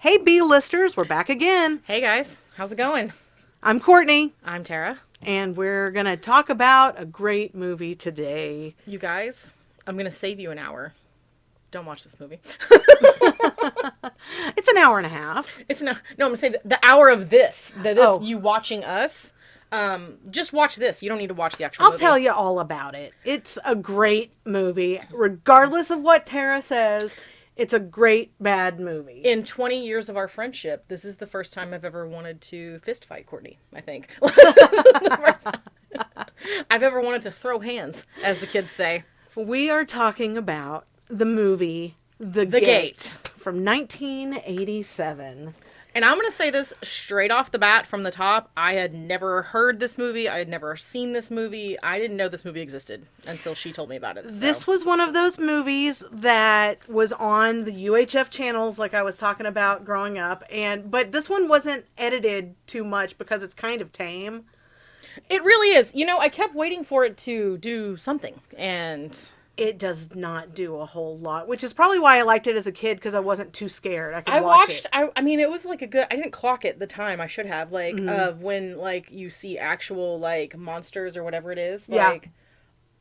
Hey, B-listers, we're back again. Hey guys, how's it going? I'm Courtney, I'm Tara. and we're going to talk about a great movie today. You guys, I'm gonna save you an hour. Don't watch this movie. It's an hour and a half. It's no, I'm gonna say the hour of this. Oh. You watching us. Just watch this. You don't need to watch the actual I'll movie. tell you all about it. It's a great movie. Regardless of what Tara says, it's a great bad movie. In 20 years of our friendship, this is the first time I've ever wanted to fist fight Courtney, I think. The first time I've ever wanted to throw hands, as the kids say. We are talking about the movie The Gate. From 1987. And I'm going to say this straight off the bat from the top. I had never heard this movie. I had never seen this movie. I didn't know this movie existed until she told me about it. So. This was one of those movies that was on the UHF channels like I was talking about growing up. But this one wasn't edited too much because it's kind of tame. It really is. You know, I kept waiting for it to do something. And it does not do a whole lot, which is probably why I liked it as a kid, because I wasn't too scared. I watched it. I mean, it was like a good, I didn't clock it the time. I should have, like, when, like, you see actual, like, monsters or whatever it is. Like,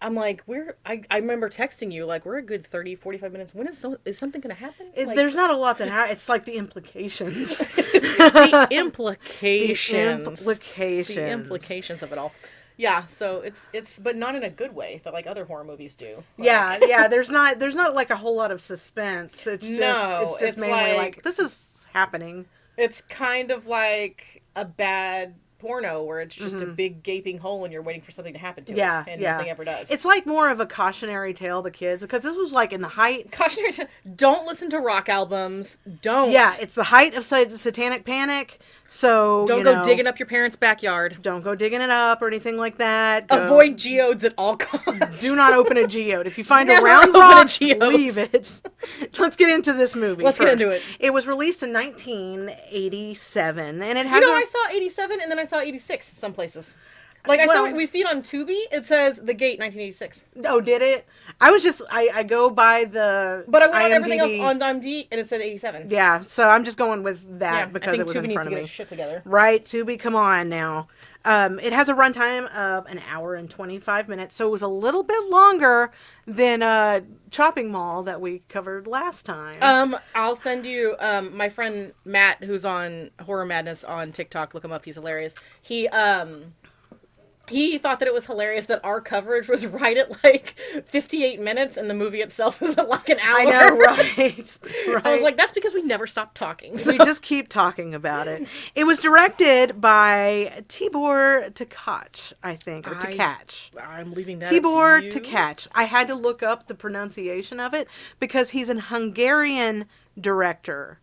I'm like, I remember texting you, like, we're a good 30, 45 minutes. When is something going to happen? There's not a lot that happens. It's like the implications. The implications. The implications of it all. Yeah, so it's but not in a good way that like other horror movies do. Like, yeah. There's not like a whole lot of suspense. It's just mainly like this is happening. It's kind of like a bad porno where it's just a big gaping hole and you're waiting for something to happen to it and nothing ever does. It's like more of a cautionary tale to kids, because this was like in the height. Cautionary tale. Don't listen to rock albums. Don't. Yeah, it's the height of satanic panic. So don't go digging up your parents' backyard. Don't go digging it up or anything like that. Avoid geodes at all costs. Do not open a geode. If you find a round rock, leave it. Let's get into this movie. Let's get into it. It was released in 1987, and it has. I saw 87, and then I saw 86 some places. Like, we see it on Tubi. It says The Gate, 1986. Oh, did it? I go by the But I went on IMDb. everything else on IMDb, and it said 87. Yeah, so I'm just going with that because it was Tubi in front of me. needs to get its shit together. Right, Tubi, come on now. It has a runtime of an hour and 25 minutes, so it was a little bit longer than Chopping Mall that we covered last time. I'll send you my friend Matt, who's on Horror Madness on TikTok. Look him up; he's hilarious. He thought that it was hilarious that our coverage was right at like 58 minutes and the movie itself is at like an hour. I know, right? I was like, that's because we never stopped talking. So. We just keep talking about it. It was directed by Tibor Tkach, I think, or Tkach. I'm leaving that Tibor up to you. Tkach. I had to look up the pronunciation of it because he's an Hungarian director.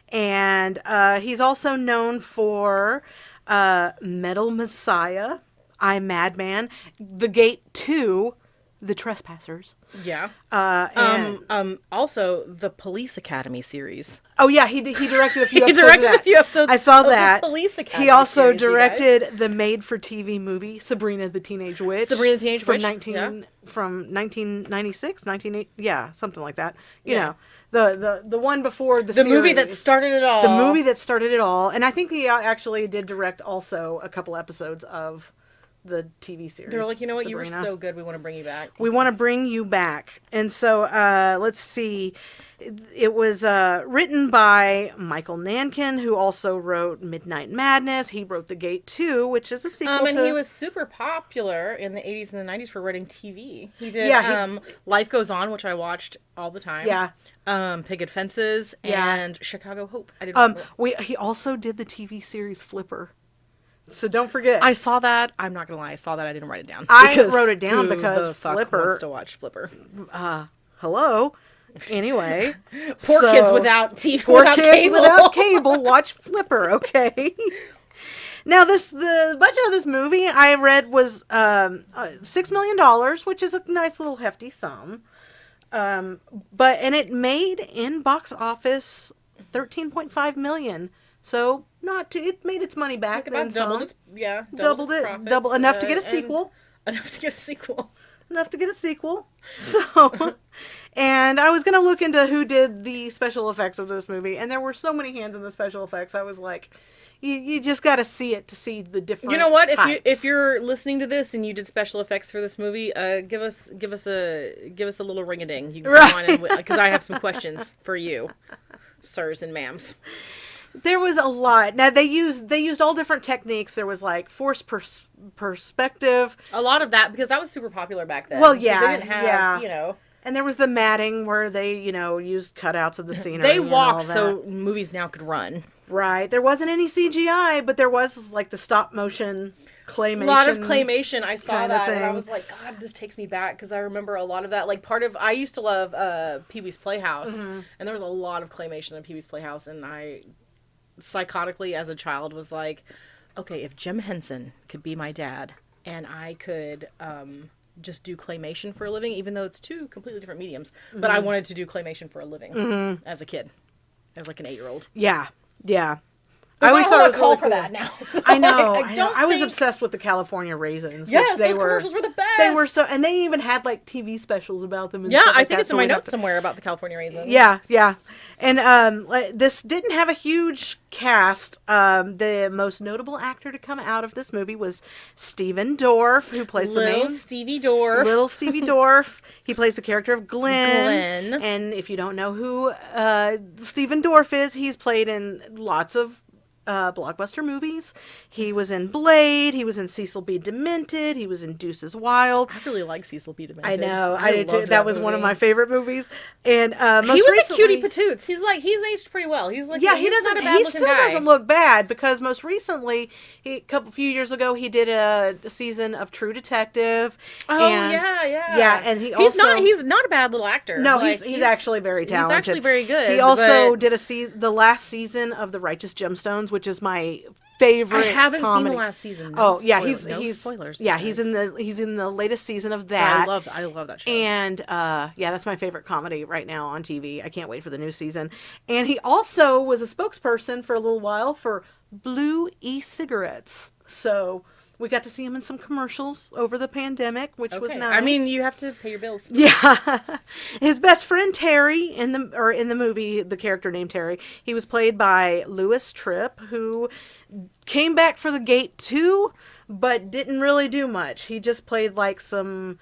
And he's also known for Metal Messiah, I'm Madman, The Gate 2, The Trespassers. Yeah. Also, the Police Academy series. Oh yeah, he directed a few episodes. He directed a few episodes. I saw of that. The Police Academy. He also series, directed the made-for-TV movie Sabrina the Teenage Witch. Sabrina the Teenage Witch. From 1996, something like that. You know, the one before the series. movie that started it all. The movie that started it all, and I think he actually did direct also a couple episodes of the TV series. They were like, you know what, Sabrina. You were so good, we want to bring you back. We want to bring you back. And so, let's see. It was written by Michael Nankin, who also wrote Midnight Madness. He wrote The Gate 2, which is a sequel and he was super popular in the 80s and the 90s for writing TV. He did Life Goes On, which I watched all the time. Yeah. Picket Fences and Chicago Hope. I didn't he also did the TV series Flipper. So don't forget. I saw that. I'm not going to lie. I saw that. I didn't write it down. I wrote it down because the fuck Flipper wants to watch Flipper. Hello. Anyway. Poor kids without TV. Poor kids without cable watch Flipper, okay? Now, the budget of this movie I read was $6 million, which is a nice little hefty sum. And it made in box office $13.5 million. So it made its money back. About doubled its doubled enough to get a sequel. Enough to get a sequel. enough to get a sequel. So, and I was going to look into who did the special effects of this movie, and there were so many hands in the special effects. I was like, you just got to see it to see the different. You know what? Types. If you're listening to this and you did special effects for this movie, give us a little ring a ding. You can come on because I have some questions for you, sirs and ma'ams. There was a lot. Now they used all different techniques. There was like forced perspective. A lot of that because that was super popular back then. Well, yeah, they didn't have, And there was the matting where they, used cutouts of the scenery. They walked so movies now could run. Right. There wasn't any CGI, but there was like the stop motion claymation. A lot of claymation. I saw that and I was like, God, this takes me back because I remember a lot of that. Like I used to love Pee-wee's Playhouse, and there was a lot of claymation in Pee-wee's Playhouse, and I psychotically as a child was like, okay, if Jim Henson could be my dad and I could just do claymation for a living, even though it's two completely different mediums, but I wanted to do claymation for a living as a kid, as like an 8-year-old. Yeah. I always thought it was really cool. For that now. So I know. I was obsessed with the California raisins. Yes, those commercials were the best. They were so, and they even had like TV specials about them. And yeah, stuff like I think that, it's in my notes somewhere about the California raisins. Yeah. And this didn't have a huge cast. The most notable actor to come out of this movie was Stephen Dorff, who plays the main Little Stevie Dorff. Little Stevie Dorff. He plays the character of Glenn. And if you don't know who Stephen Dorff is, he's played in lots of blockbuster movies. He was in Blade. He was in Cecil B. Demented. He was in Deuces Wild. I really like Cecil B. Demented. I know. I did too. That was one of my favorite movies. And most he was recently, a cutie patoots. He's aged pretty well. He's like he still doesn't look bad because most recently, a few years ago, he did a season of True Detective. Oh and, yeah. And he's not a bad little actor. No, he's actually very talented. He's actually very good. He also did the last season of The Righteous Gemstones, which is my favorite. I haven't comedy. seen the last season. He's spoilers. Yeah, he's in the latest season of that. I love that show. And that's my favorite comedy right now on TV. I can't wait for the new season. And he also was a spokesperson for a little while for Blue e-cigarettes. So we got to see him in some commercials over the pandemic, which was nice. I mean, you have to pay your bills. Yeah. His best friend Terry in the movie, the character named Terry, he was played by Louis Tripp, who came back for The Gate 2, but didn't really do much. He just played like some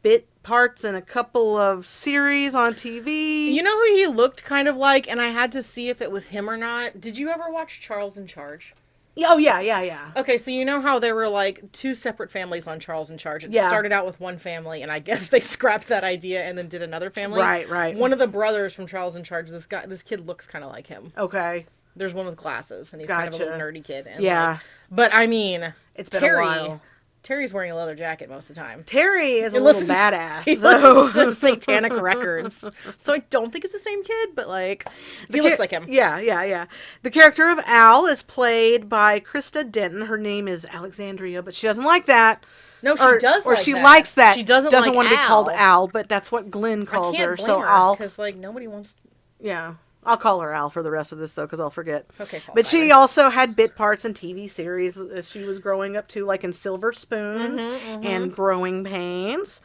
bit parts in a couple of series on TV. You know who he looked kind of like, and I had to see if it was him or not? Did you ever watch Charles in Charge? Oh, yeah. Okay, so you know how there were like two separate families on Charles in Charge? It started out with one family, and I guess they scrapped that idea and then did another family. Right. One of the brothers from Charles in Charge, this kid looks kind of like him. Okay. There's one with glasses, and he's kind of a little nerdy kid. And but I mean, it's been a while. Terry's wearing a leather jacket most of the time. Terry is a little badass. He listens to Satanic Records. So I don't think it's the same kid, but like, he looks like him. Yeah. The character of Al is played by Krista Denton. Her name is Alexandria, but she doesn't like that. No, she does or like she that. likes that. She doesn't want to Al. be called Al, but that's what Glenn calls her. So Al, because like nobody wants. Yeah. I'll call her Al for the rest of this, though, because I'll forget. Okay, but she also had bit parts in TV series as she was growing up, too, like in Silver Spoons and Growing Pains.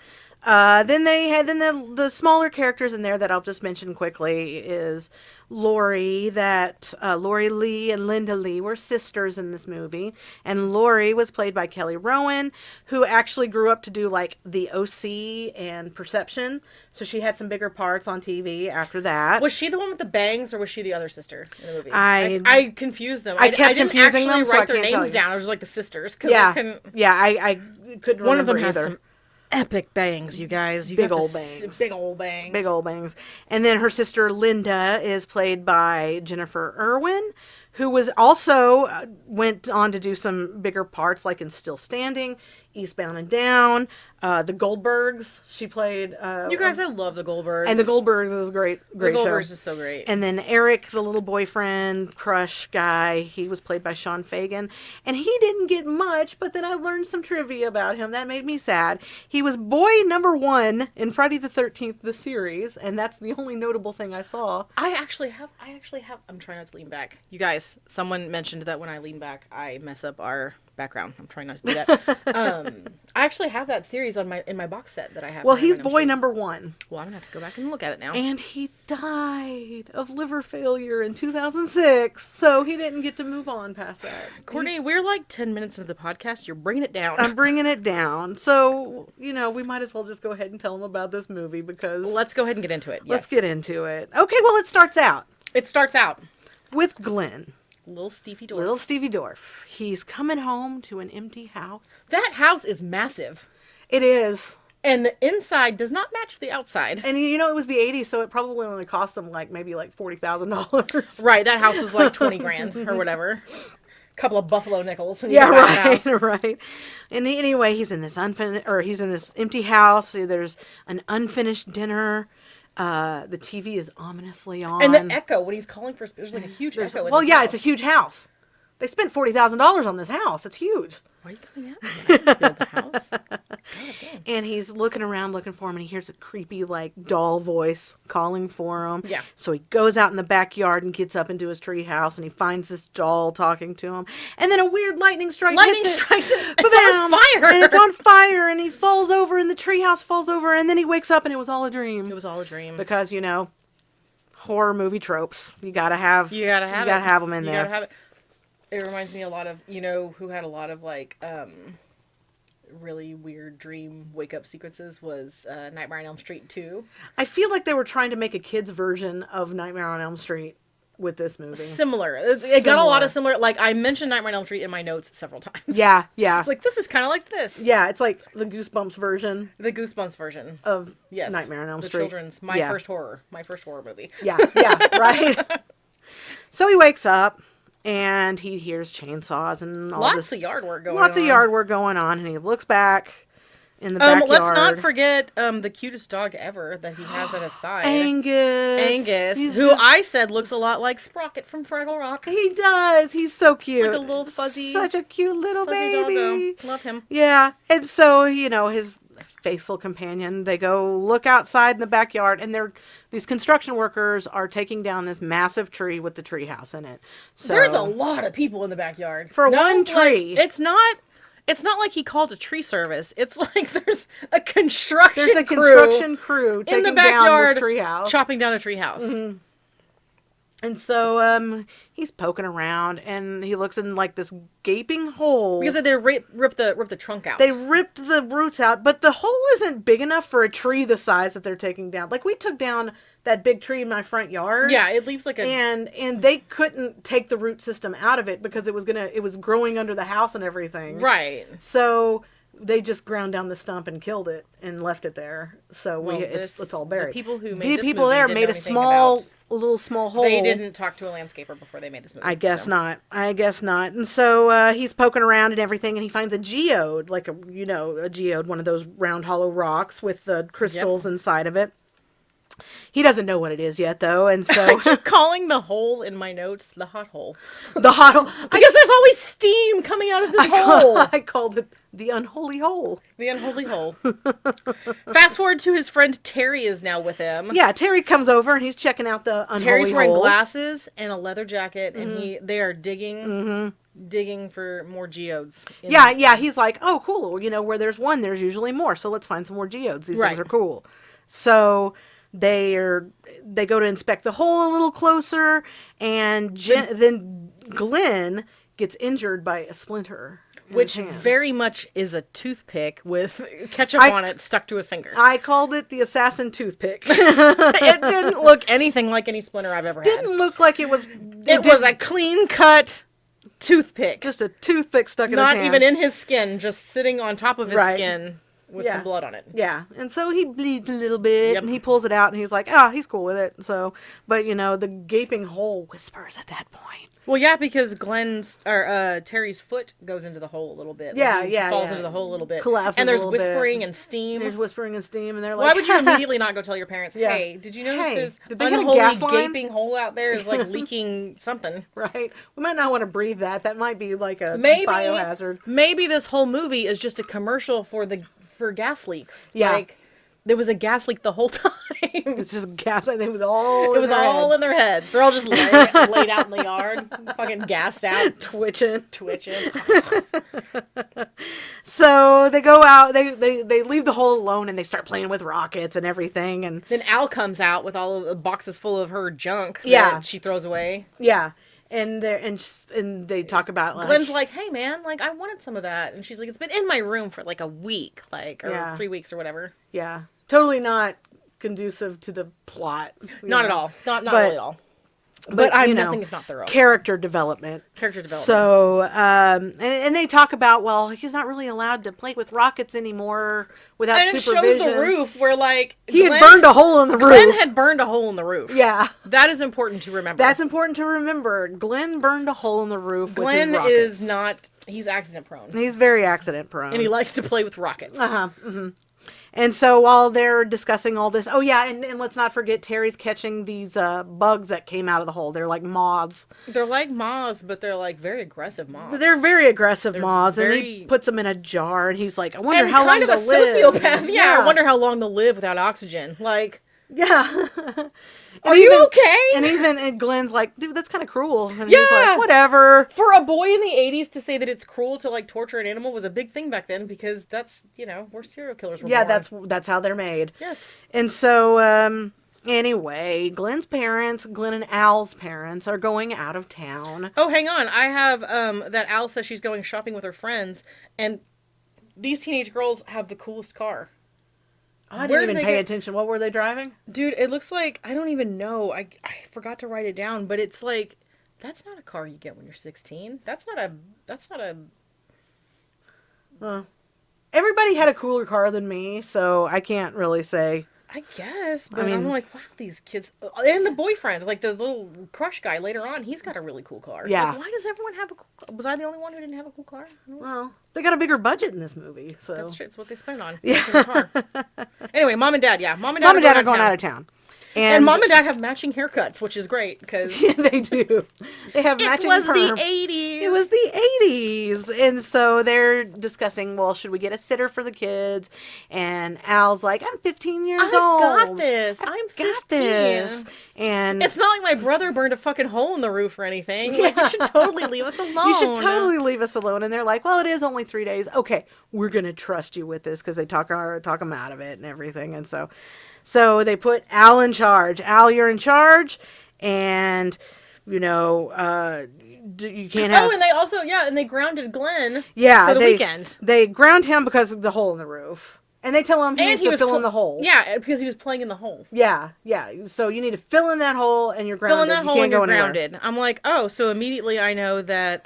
Then the smaller characters in there that I'll just mention quickly is Lori. Lori Lee and Linda Lee were sisters in this movie, and Lori was played by Kelly Rowan, who actually grew up to do like the OC and Perception. So she had some bigger parts on TV after that. Was she the one with the bangs, or was she the other sister in the movie? I confused them. I kept confusing them, I didn't actually write their names down. I was like the sisters. I couldn't. Yeah, I couldn't remember one of them either. Has some epic bangs, you guys. Big old bangs. Big old bangs. Big old bangs. And then her sister Linda is played by Jennifer Irwin, who was also went on to do some bigger parts, like in Still Standing, Eastbound and Down, The Goldbergs. She played. You guys, I love The Goldbergs. And The Goldbergs is a great show. The Goldbergs is so great. And then Eric, the little boyfriend crush guy, he was played by Sean Fagan, and he didn't get much. But then I learned some trivia about him that made me sad. He was boy number 1 in Friday the 13th, the series, and that's the only notable thing I saw. I actually have. I'm trying not to lean back. You guys, someone mentioned that when I lean back, I mess up our background. I'm trying not to do that. I actually have that series in my box set that I have. Well, he's boy number 1. Well, I'm gonna have to go back and look at it now. And he died of liver failure in 2006, so he didn't get to move on past that. Courtney, we're like 10 minutes into the podcast. You're bringing it down. I'm bringing it down. So, we might as well just go ahead and tell him about this movie because... Let's go ahead and get into it. Yes. Let's get into it. Okay, well, it starts out with Glenn. Little Stevie Dorff. Little Stevie Dorff. He's coming home to an empty house. That house is massive. It is. And the inside does not match the outside. And it was the 80s, so it probably only cost him maybe $40,000. Right, that house was like 20 grand or whatever. Couple of buffalo nickels. And yeah, right, right. And anyway, he's in this empty house. There's an unfinished dinner. The TV is ominously on. And the echo when he's calling for... There's like a huge echo in this house. It's a huge house. They spent $40,000 on this house. It's huge. Why are you coming at me? Build the house? God, and he's looking around looking for him, and he hears a creepy, doll voice calling for him. Yeah. So he goes out in the backyard and gets up into his tree house, and he finds this doll talking to him. And then a weird lightning strikes it. It's on fire. And it's on fire, and he falls over, and the tree house falls over, and then he wakes up, and it was all a dream. It was all a dream. Because, horror movie tropes. You gotta have them in there. You gotta have it. It reminds me a lot of, who had a lot of, really weird dream wake-up sequences was Nightmare on Elm Street 2. I feel like they were trying to make a kid's version of Nightmare on Elm Street with this movie. Similar. It got a lot of similar... I mentioned Nightmare on Elm Street in my notes several times. Yeah, yeah. It's this is kind of like this. Yeah, it's like the Goosebumps version. The Goosebumps version. Of Nightmare on Elm Street. The children's... My first horror movie. Yeah, right? So he wakes up. And he hears chainsaws and all Lots of yard work going on. And he looks back in the backyard. Let's not forget the cutest dog ever that he has at his side. Angus. Who I said looks a lot like Sprocket from Fraggle Rock. He does. He's so cute. Like a little fuzzy. Such a cute little fuzzy baby. Doggo. Love him. Yeah. And so, his faithful companion, they go look outside in the backyard, and these construction workers are taking down this massive tree with the tree house in it. So there's a lot of people in the backyard for one tree. It's not like he called a tree service. It's like there's a construction crew taking in the backyard down this tree house, chopping down a tree house. Mm-hmm. And so he's poking around, and he looks in this gaping hole. Because they ripped the trunk out. They ripped the roots out, but the hole isn't big enough for a tree the size that they're taking down. We took down that big tree in my front yard. Yeah, it leaves like a... And they couldn't take the root system out of it because it was growing under the house and everything. Right. So they just ground down the stump and killed it and left it there. So it's all buried. The people who made the this people movie there didn't made know a little small hole. They didn't talk to a landscaper before they made this movie. I guess not. And so he's poking around and everything, and he finds a geode, a geode, one of those round hollow rocks with the crystals inside of it. He doesn't know what it is yet, though, and so... I keep calling the hole in my notes the hot hole. The hot hole. Because there's always steam coming out of this hole. I called it the unholy hole. The unholy hole. Fast forward to his friend Terry is now with him. Yeah, Terry comes over, and he's checking out the unholy hole. Terry's wearing glasses and a leather jacket, and they are digging... digging for more geodes. He's like, oh, cool. Where there's one, there's usually more, so let's find some more geodes. These things are cool. So... They go to inspect the hole a little closer, and then Glenn gets injured by a splinter. Which very much is a toothpick with ketchup on it stuck to his finger. I called it the assassin toothpick. It didn't look anything like any splinter I've ever had. Didn't look like it was... It was a clean-cut toothpick. Just a toothpick stuck in his hand. Not even in his skin, just sitting on top of his skin. With some blood on it. Yeah. And so he bleeds a little bit, and he pulls it out, and he's like, he's cool with it. So, but, the gaping hole whispers at that point. Well, yeah, because Terry's foot goes into the hole a little bit. He falls into the hole a little bit. Collapses and there's a little whispering bit. And steam. There's whispering and steam, and they're like... Why would you immediately not go tell your parents, hey, did you know that there's unholy gaping hole out there is leaking something? Right. We might not want to breathe that. That might be like a biohazard. Maybe this whole movie is just a commercial for gas leaks. Yeah. There was a gas leak the whole time. It's just gas. It was all. It was all in their heads. They're all just laid out in the yard, fucking gassed out, twitching. So they go out. They leave the hole alone and they start playing with rockets and everything. And then Al comes out with all of the boxes full of her junk that she throws away. Yeah. And they talk about like Glenn's like, hey man, like I wanted some of that, and she's like, it's been in my room for like a week, like or 3 weeks or whatever. Yeah, totally not conducive to the plot. Not at all. Not really at all. But I'm nothing if not thorough. Character development. So, and they talk about, well, he's not really allowed to play with rockets anymore without supervision. And it shows the roof where, like, he had burned a hole in the roof. Glenn had burned a hole in the roof. Yeah. That is important to remember. That's important to remember. Glenn burned a hole in the roof with his rockets. Glenn is not, he's accident prone. He's very accident prone. And he likes to play with rockets. Uh-huh. Mm-hmm. And so while they're discussing all this, and let's not forget Terry's catching these bugs that came out of the hole. They're like moths. They're like moths, but they're like very aggressive moths. They're very aggressive moths, and he puts them in a jar, and he's like, I wonder how long they'll live. Sociopath. Yeah, I wonder how long they'll live without oxygen. Like, yeah. Are you okay? And even Glenn's like, dude, that's kind of cruel. And he's like, whatever. For a boy in the 80s to say that it's cruel to like torture an animal was a big thing back then because that's, where serial killers were born. That's how they're made. Yes. And so, anyway, Glenn and Al's parents are going out of town. Oh, hang on. I have that Al says she's going shopping with her friends, and these teenage girls have the coolest car. I didn't even pay attention. What were they driving? Dude, it looks like, I don't even know. I forgot to write it down, but it's like, that's not a car you get when you're 16. That's not a... Everybody had a cooler car than me, so I can't really say. I guess, but I'm like, wow, these kids... And the boyfriend, like the little crush guy later on, he's got a really cool car. Yeah. Like, why does everyone have a cool car? Was I the only one who didn't have a cool car? Well, they got a bigger budget in this movie, so... That's true. It's what they spent on. Yeah. Anyway, Mom and Dad are going out of town. And Mom and Dad have matching haircuts, which is great, because... Yeah, they do. They have matching It was the 80s. It was the 80s. And so they're discussing, well, should we get a sitter for the kids? And Al's like, I'm 15 years old. I've got this. I'm 15. And it's not like my brother burned a fucking hole in the roof or anything. Yeah. Like, you should totally leave us alone. You should totally leave us alone. And they're like, well, it is only 3 days. Okay, we're going to trust you with this, because they talk them out of it and everything. And so they put Al in charge. Al, you're in charge, and, you can't have... Oh, and they also, and they grounded Glenn for the weekend. They ground him because of the hole in the roof. And they tell him he needs to fill in the hole. Yeah, because he was playing in the hole. Yeah. So you need to fill in that hole, and you're grounded. Fill in that hole and you're grounded. I'm like, oh, so immediately I know that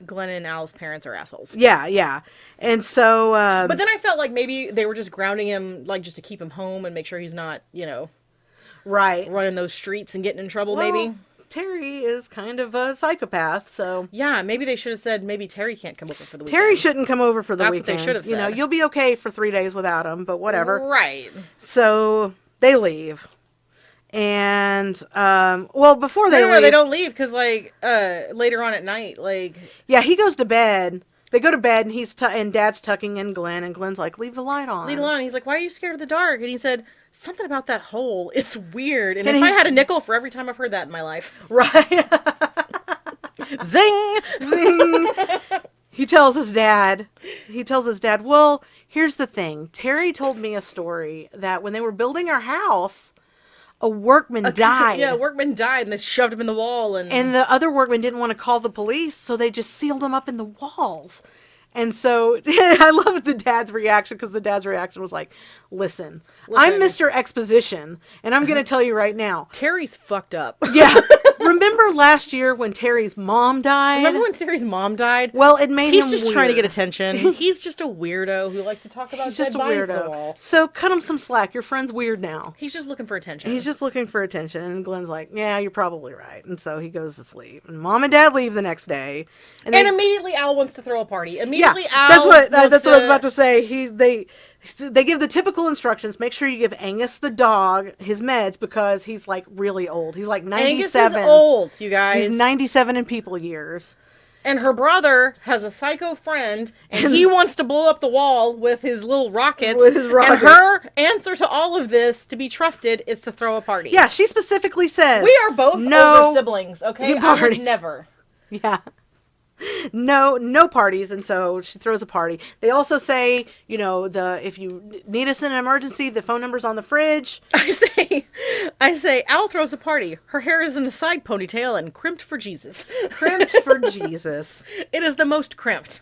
Glenn and Al's parents are assholes. Yeah. And so... but then I felt like maybe they were just grounding him, like, just to keep him home and make sure he's not, right, running those streets and getting in trouble, maybe. Terry is kind of a psychopath, so... Yeah, maybe they should have said maybe Terry can't come over for the weekend. Terry shouldn't come over for the weekend. That's what they should have said. You'll be okay for 3 days without him, but whatever. Right. So, they leave. And, before they leave... No, they don't leave, because, like, later on at night, like... Yeah, he goes to bed. They go to bed, and and Dad's tucking in Glenn, and Glenn's like, leave the light on. Leave it on. He's like, why are you scared of the dark? And he said... Something about that hole. It's weird. And if I had a nickel for every time I've heard that in my life. Right. Zing! Zing! He tells his dad, well, here's the thing. Terry told me a story that when they were building our house, a workman died. Yeah, a workman died, and they shoved him in the wall. And the other workman didn't want to call the police, so they just sealed him up in the walls. And so I love the dad's reaction, because the dad's reaction was like, listen, I'm Mr. Exposition, and I'm going to tell you right now. Terry's fucked up. Yeah. Remember last year when Terry's mom died? Remember when Terry's mom died? Well, it made him He's just trying to get attention. He's just a weirdo who likes to talk about dead bodies on the wall. So cut him some slack. Your friend's weird now. He's just looking for attention. And Glenn's like, yeah, you're probably right. And so he goes to sleep. And Mom and Dad leave the next day. And immediately Al wants to throw a party. Immediately Al that's what I was about to say. They give the typical instructions. Make sure you give Angus the dog his meds, because he's like really old. He's like 97. Angus is old, you guys. He's 97 in people years. And her brother has a psycho friend, and he wants to blow up the wall with his little rockets. With his rockets. And her answer to all of this, to be trusted, is to throw a party. Yeah, she specifically says We are both older siblings, okay? I would never. Yeah. No parties, and so she throws a party. They also say, if you need us in an emergency, the phone number's on the fridge. I say, Al throws a party. Her hair is in a side ponytail and crimped for Jesus. Crimped for Jesus. It is the most crimped.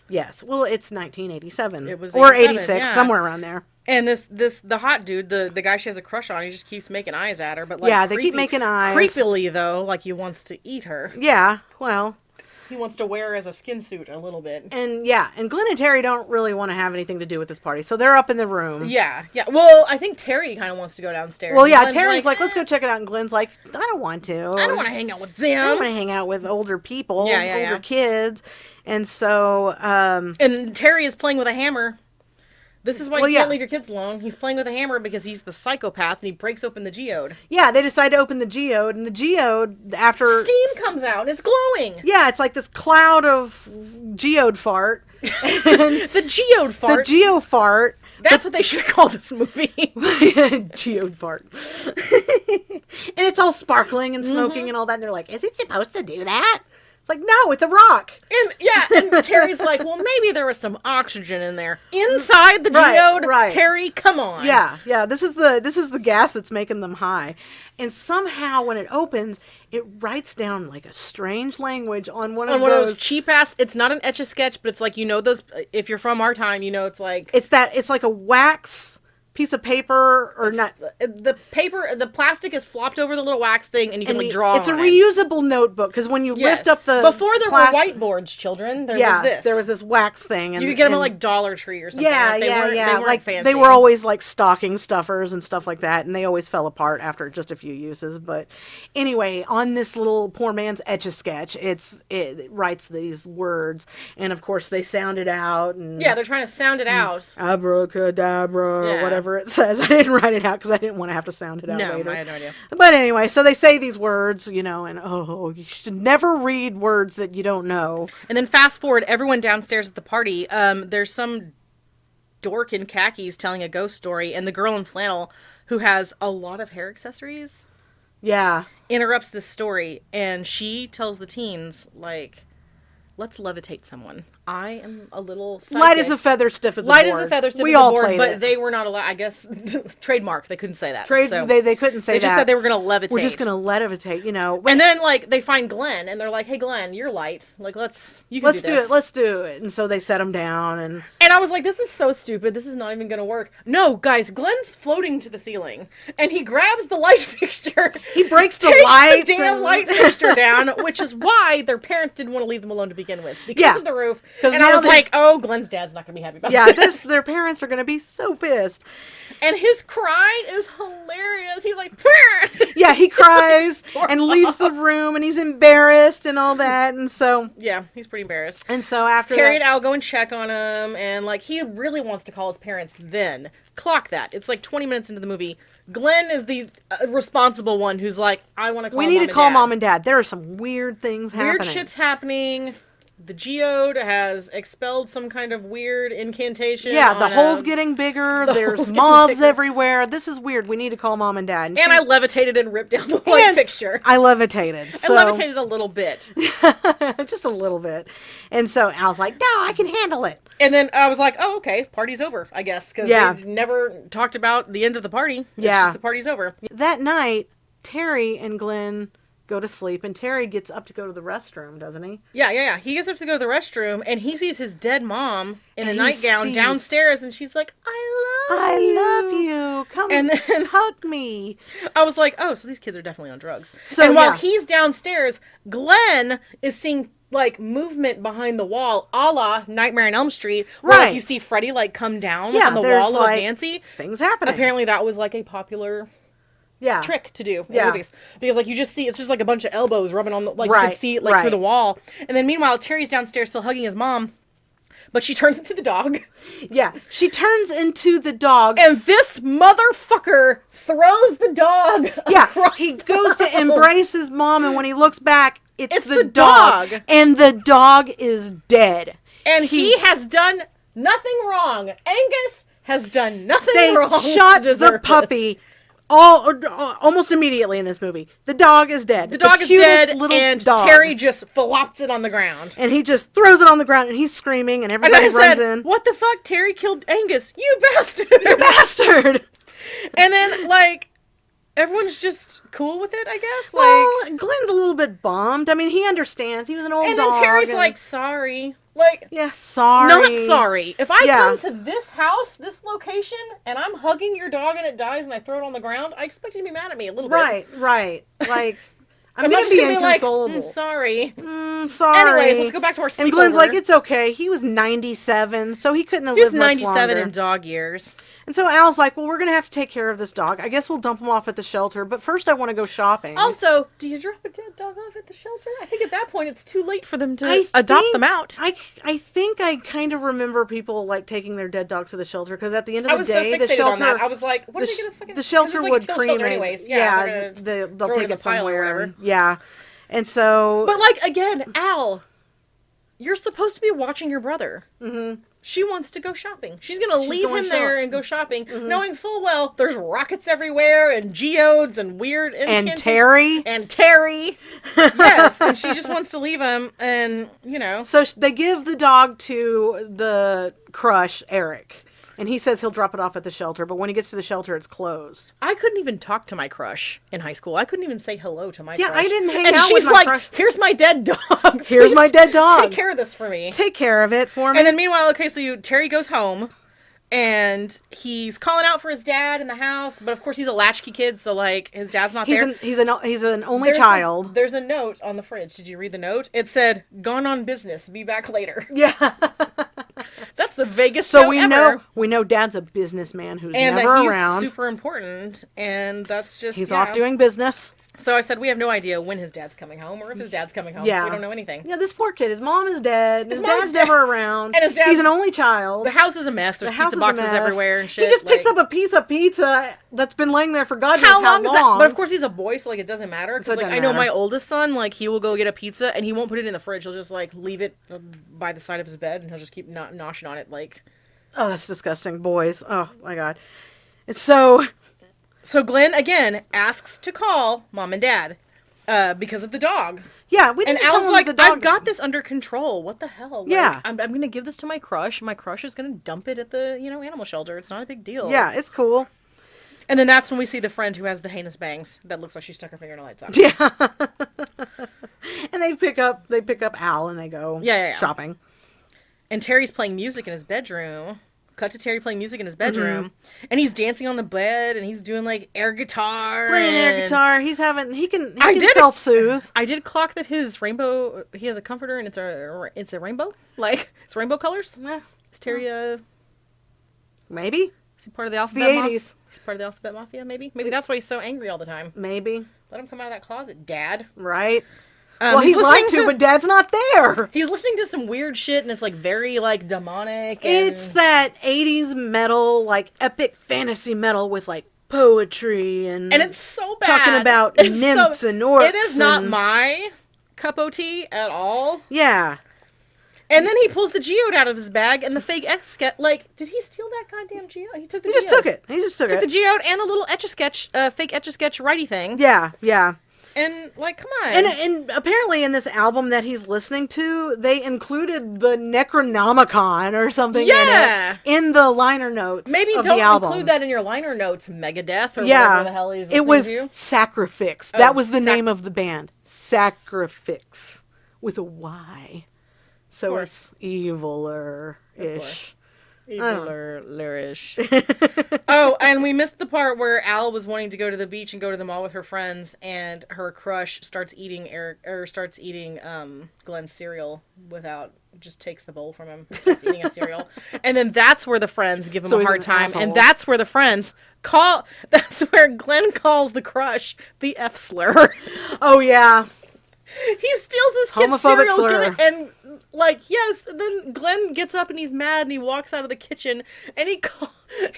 Yes. Well, it's 1987. It was or 87, 86, yeah. somewhere around there. And the hot dude, the guy she has a crush on, he just keeps making eyes at her. But like, yeah, they keep making eyes. Creepily, though, like he wants to eat her. Yeah, well... He wants to wear her as a skin suit a little bit. And Glenn and Terry don't really want to have anything to do with this party, so they're up in the room. Yeah. Well, I think Terry kind of wants to go downstairs. Well, yeah, Terry's like, let's go check it out, and Glenn's like, I don't want to. I don't want to hang out with them. I don't want to hang out with older people, older kids. And so... And Terry is playing with a hammer. This is why you can't leave your kids alone. He's playing with a hammer because he's the psychopath, and he breaks open the geode. Yeah, they decide to open the geode, and the geode, after... Steam comes out, and it's glowing. Yeah, it's like this cloud of geode fart. The geode fart. The geo fart. That's what they should call this movie. Geode fart. And it's all sparkling and smoking and all that, and they're like, is it supposed to do that? Like, no, it's a rock. And Terry's like, well, maybe there was some oxygen in there. Inside the geode? Right. Terry, come on. Yeah, this is the gas that's making them high. And somehow when it opens, it writes down like a strange language on one of those cheap ass, it's not an Etch-a-Sketch, but it's like, those, if you're from our time, it's like... It's like a wax piece of paper, or not. The plastic is flopped over the little wax thing, and you can draw It's on a reusable notebook, because when you lift up the Before there were whiteboards, children, there was this. There was this wax thing. And, you could get them at like Dollar Tree or something. They weren't like fancy. They were always like stocking stuffers and stuff like that, and they always fell apart after just a few uses. But anyway, on this little poor man's Etch-a-Sketch, it writes these words, and of course they sound it out. And they're trying to sound it out. Abracadabra, whatever it says. I didn't write it out because I didn't want to have to sound it out later. No, I had no idea. But anyway, so they say these words, and you should never read words that you don't know. And then fast forward, everyone downstairs at the party, there's some dork in khakis telling a ghost story, and the girl in flannel, who has a lot of hair accessories, interrupts this story, and she tells the teens, like, let's levitate someone. I am a little psychic. Light as a feather, stiff as a board. Light as a feather, stiff as a board, but they were not allowed, I guess, trademark. They couldn't say that. They couldn't say that. They just said they were going to levitate. We're just going to levitate, And then, like, they find Glenn, and they're like, hey, Glenn, you're light. Like, let's do this. Let's do it. And so they set him down, and I was like, this is so stupid. This is not even going to work. No, guys, Glenn's floating to the ceiling, and he grabs the light fixture. He breaks the lights. The damn light fixture down, which is why their parents didn't want to leave them alone to begin with. Because of the roof. And I was like, oh, Glenn's dad's not going to be happy about this. Their parents are going to be so pissed. And his cry is hilarious. He's like, yeah, he cries and leaves the room, and he's embarrassed and all that. And so, yeah, he's pretty embarrassed. And so after Terry and Al go and check on him, and like, he really wants to call his parents then. Clock that. It's like 20 minutes into the movie. Glenn is the responsible one who's like, I want to call Mom and Dad. We need to call Mom and Dad. There are some weird things happening. Weird shit's happening. The geode has expelled some kind of weird incantation. Yeah, the hole's getting bigger. There's moths everywhere. This is weird. We need to call Mom and Dad. And I levitated and ripped down the light fixture. I levitated. I levitated a little bit. Just a little bit. And so Al's like, no, I can handle it. And then I was like, oh, okay, party's over, I guess. Because they never talked about the end of the party. It's just the party's over. That night, Terry and Glenn go to sleep, and Terry gets up to go to the restroom, doesn't he? Yeah. He gets up to go to the restroom, and he sees his dead mom in a nightgown downstairs, and she's like, I love you. Come and then hug me. I was like, oh, so these kids are definitely on drugs. And while he's downstairs, Glenn is seeing like movement behind the wall, a la Nightmare on Elm Street, where like, you see Freddy like come down on the wall of Nancy. Things happening. Apparently that was like a popular trick to do in movies, because like you just see it's just like a bunch of elbows rubbing on the, like you can see it like through the wall, and then meanwhile Terry's downstairs still hugging his mom, but she turns into the dog. Yeah, she turns into the dog, and this motherfucker throws the dog. Yeah, he goes to embrace his mom, and when he looks back, it's the dog, and the dog is dead, and he has done nothing wrong. Angus has done nothing They wrong. shot to the puppy almost immediately in this movie. The dog is dead. The dog is cutest dead, little and dog. Terry just flops it on the ground. And he just throws it on the ground, and he's screaming, and And everybody I runs said, in. "What the fuck? Terry killed Angus, you bastard!" You bastard! And then, like, everyone's just cool with it, I guess. Like, Well, Glenn's a little bit bummed. I mean, he understands. He was an old dog. and then Terry's like, "Sorry." Like, yeah, sorry. not sorry. If I Yeah. come to this house, this location, and I'm hugging your dog and it dies and I throw it on the ground, I expect you to be mad at me a little bit. Right. Like, I'm not going just to be gonna be like, inconsolable. sorry. Sorry. Anyways, let's go back to our sleepover. And Glenn's like, it's okay. He was 97, so he couldn't have He was lived much 97 longer. in dog years. And so Al's like, well, we're going to have to take care of this dog. I guess we'll dump him off at the shelter, but first I want to go shopping. Also, do you drop a dead dog off at the shelter? I think at that point it's too late for them to I adopt think- them out. I think I kind of remember people, like, taking their dead dogs to the shelter, because at the end of I the was day, so the fixated shelter... on that. I was like, what are the, they going to fucking... the shelter 'cause it's like would a kill cremate. shelter anyways. Yeah, they're they'll throw it take in the it pile or somewhere. whatever. Yeah. And so... But, like, again, Al, you're supposed to be watching your brother. Mm-hmm. She wants to go shopping. She's going to leave going him there shop- and go shopping, knowing full well there's rockets everywhere and geodes and weird And incantations. Terry. And Terry. Yes, and she just wants to leave him and, you know. So they give the dog to the crush, Eric. And he says he'll drop it off at the shelter, but when he gets to the shelter, it's closed. I couldn't even talk to my crush in high school. I couldn't even say hello to my Yeah, crush. I didn't hang and out she's with my like, crush. here's my dead dog. Here's Please my dead dog. Take care of this for me. Take care of it for me. And then meanwhile, okay, so Terry goes home and he's calling out for his dad in the house, but of course he's a latchkey kid, so like his dad's not there. He's an only child. There's a note on the fridge. Did you read the note? It said, "Gone on business. Be back later." Yeah. That's the vaguest So note we ever. know Dad's a businessman who's And never that he's around. super important, and that's just He's yeah. off doing business. So I said we have no idea when his dad's coming home or if his dad's coming home. Yeah. We don't know anything. Yeah, this poor kid. His mom is dead. His mom's dad's dead. never around. And his dad- He's an only child. The house is a mess. There's The house pizza is a boxes mess. everywhere and shit. He just picks like, up a piece of pizza that's been laying there for God knows how how long is that? But of course he's a boy, so like it doesn't matter. So it Because like doesn't I know matter. my oldest son, like he will go get a pizza and he won't put it in the fridge. He'll just like leave it by the side of his bed and he'll just keep noshing on it. Like, Oh, that's disgusting. Boys. Oh, my God. It's so... so Glenn again asks to call mom and dad because of the dog. Yeah, we And didn't tell Al's him like, the dog... I've got this under control. What the hell? Like, Yeah. I'm going to give this to my crush. My crush is going to dump it at the, animal shelter. It's not a big deal. Yeah, it's cool. And then that's when we see the friend who has the heinous bangs that looks like she stuck her finger in a light socket. Yeah. And they pick up Al and they go Yeah. shopping. And Terry's playing music in his bedroom. Cut to Terry playing music in his bedroom. And he's dancing on the bed and he's doing like air guitar. Playing air and- guitar. He can I did it. self-soothe. I did clock that his rainbow, he has a comforter and it's a rainbow. Like, it's rainbow colors. Eh, Is Terry, maybe. is he part of the the alphabet mafia? 80s. He's part of the alphabet mafia, maybe? Maybe that's why he's so angry all the time. Maybe. Let him come out of that closet, Dad. Right. Well, he's he'd like listening to, but Dad's not there. He's listening to some weird shit, and it's like very like demonic. And... It's that 80s metal, like epic fantasy metal with like poetry and it's so bad. talking about It's nymphs so... and orcs. It is not and... my cup of tea at all. Yeah. And then he pulls the geode out of his bag, and the fake Etch-a-Sketch. Like, did he steal that goddamn geode? He took the. He just took it. He just took Took it. the geode and the little Etch-a-Sketch, fake Etch-a-Sketch righty thing. Yeah, yeah. And like, come on. And apparently in this album that he's listening to, they included the Necronomicon or something Yeah. in the liner notes. Maybe of don't the album. include that in your liner notes, Megadeth or Yeah, whatever the hell he's listening it was to. Sacrifix. Oh, That was the name of the band. Sacrifix with a Y. So course. it's eviler-ish. Eviler-ish. Oh, and we missed the part where Al was wanting to go to the beach and go to the mall with her friends, and her crush starts eating Glenn's cereal just takes the bowl from him and starts eating a cereal. And then that's where the friends give him So a he's hard an time, asshole. and that's where the friends that's where Glenn calls the crush the F slur. Oh, yeah. He steals this kid's Homophobic cereal slur. and like yes, and then Glenn gets up and he's mad and he walks out of the kitchen and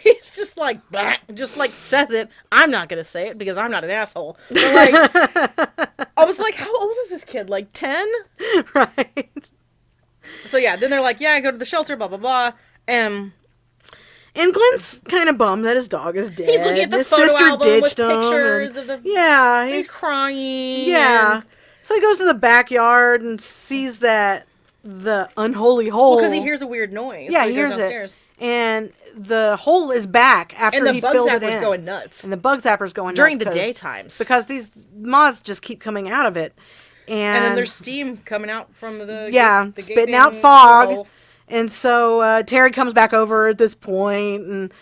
he's just like bah, just like says it. I'm not gonna say it because I'm not an asshole. But like I was like, how old is this kid? Like 10? Right. So yeah, then they're like, yeah, go to the shelter, blah blah blah. And Glenn's kind of bummed that his dog is dead. He's looking at the his photo sister album ditched with him. pictures of the... Yeah. He's crying. Yeah. And... So he goes to the backyard and sees that the unholy hole. Well, because he hears a weird noise. Yeah, so he goes hears downstairs. it. And the hole is back after And the he bug filled it zapper's in. going nuts. And the bug zapper's going during nuts the daytimes. because these moths just keep coming out of it. And then there's steam coming out from the the spitting out fog. And so Terry comes back over at this point, and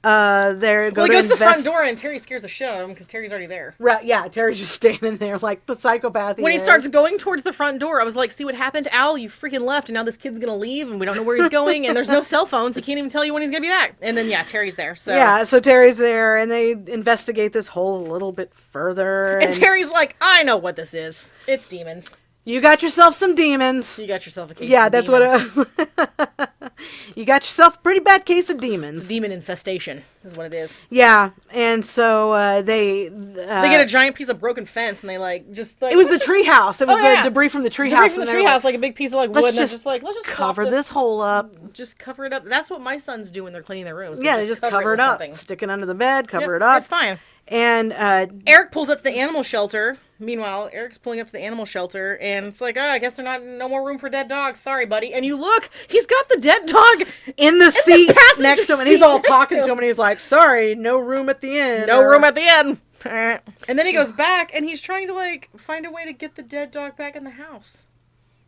he goes to the front door, and Terry scares the shit out of him because Terry's already there. Right? Yeah, Terry's just standing there like the psychopath. When he starts going towards the front door, I was like, "See what happened, Al? You freaking left, and now this kid's gonna leave, and we don't know where he's going, and there's no cell phones. He can't even tell you when he's gonna be back." And then Terry's there. So Terry's there, and they investigate this hole a little bit further. And Terry's like, "I know what this is. It's demons. You got yourself some demons. You got yourself a case. Yeah, of that's demons. what it was. You got yourself a pretty bad case of demons. Demon infestation is what it is. Yeah, and so they get a giant piece of broken fence, and they it was the treehouse. It was the debris from the treehouse. Debris from the treehouse, like a big piece of wood. And they're just like, let's just cover this hole up. Just cover it up. That's what my sons do when they're cleaning their rooms. Yeah, they just cover it up. Stick it under the bed, cover it up. It's fine. And Eric pulls up to the animal shelter. Meanwhile, Eric's pulling up to the animal shelter, and it's like, I guess no more room for dead dogs. Sorry, buddy. And you look, he's got the dead dog in the seat next to him, and he's all talking to him, and he's like, "Sorry, no room at the end. No room at the end." And then he goes back, and he's trying to find a way to get the dead dog back in the house.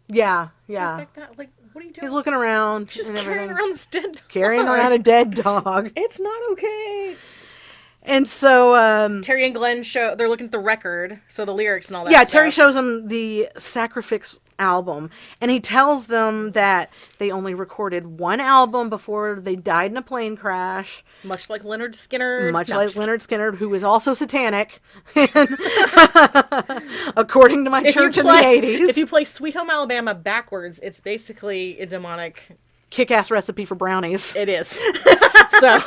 Yeah. What are you doing? He's looking around, just carrying around this dead dog. Carrying around a dead dog. It's not okay. And so Terry and Glenn they're looking at the record, so the lyrics and all that. Yeah, stuff. Terry shows them the Sacrifice album, and he tells them that they only recorded one album before they died in a plane crash. Much like Leonard Skinner. Leonard Skinner, who was also satanic, according to my church in the 80s. If you play Sweet Home Alabama backwards, it's basically a demonic... kick-ass recipe for brownies. It is. So,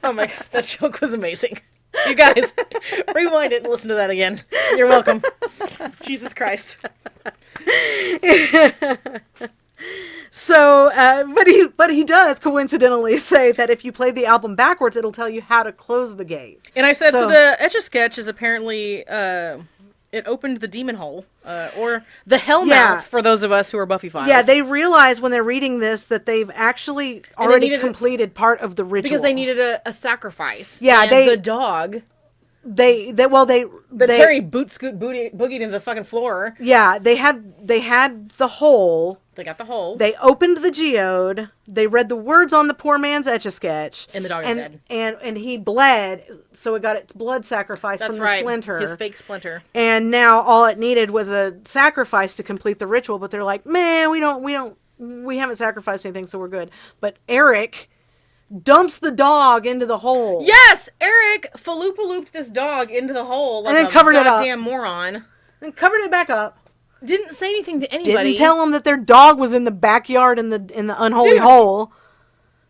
oh my god, that joke was amazing. You guys, rewind it and listen to that again. You're welcome. Jesus Christ. So, but he does coincidentally say that if you play the album backwards, it'll tell you how to close the gate. And I said, so the Etch-a-Sketch is apparently... it opened the demon hole, or the hellmouth for those of us who are Buffy files. Yeah, they realize when they're reading this that they've actually already completed part of the ritual. Because they needed a sacrifice. Yeah, and the dog... Terry boogied into the fucking floor. Yeah, they had the hole. They got the hole. They opened the geode. They read the words on the poor man's Etch-a-Sketch. And the dog is dead. And he bled, so it got its blood sacrifice from the splinter. His fake splinter. And now all it needed was a sacrifice to complete the ritual, but they're like, man, we haven't sacrificed anything, so we're good. But Eric dumps the dog into the hole. Yes! Eric faloopa-looped this dog into the hole like and then covered it up. Goddamn moron. And covered it back up. Didn't say anything to anybody. Didn't tell them that their dog was in the backyard in the unholy hole.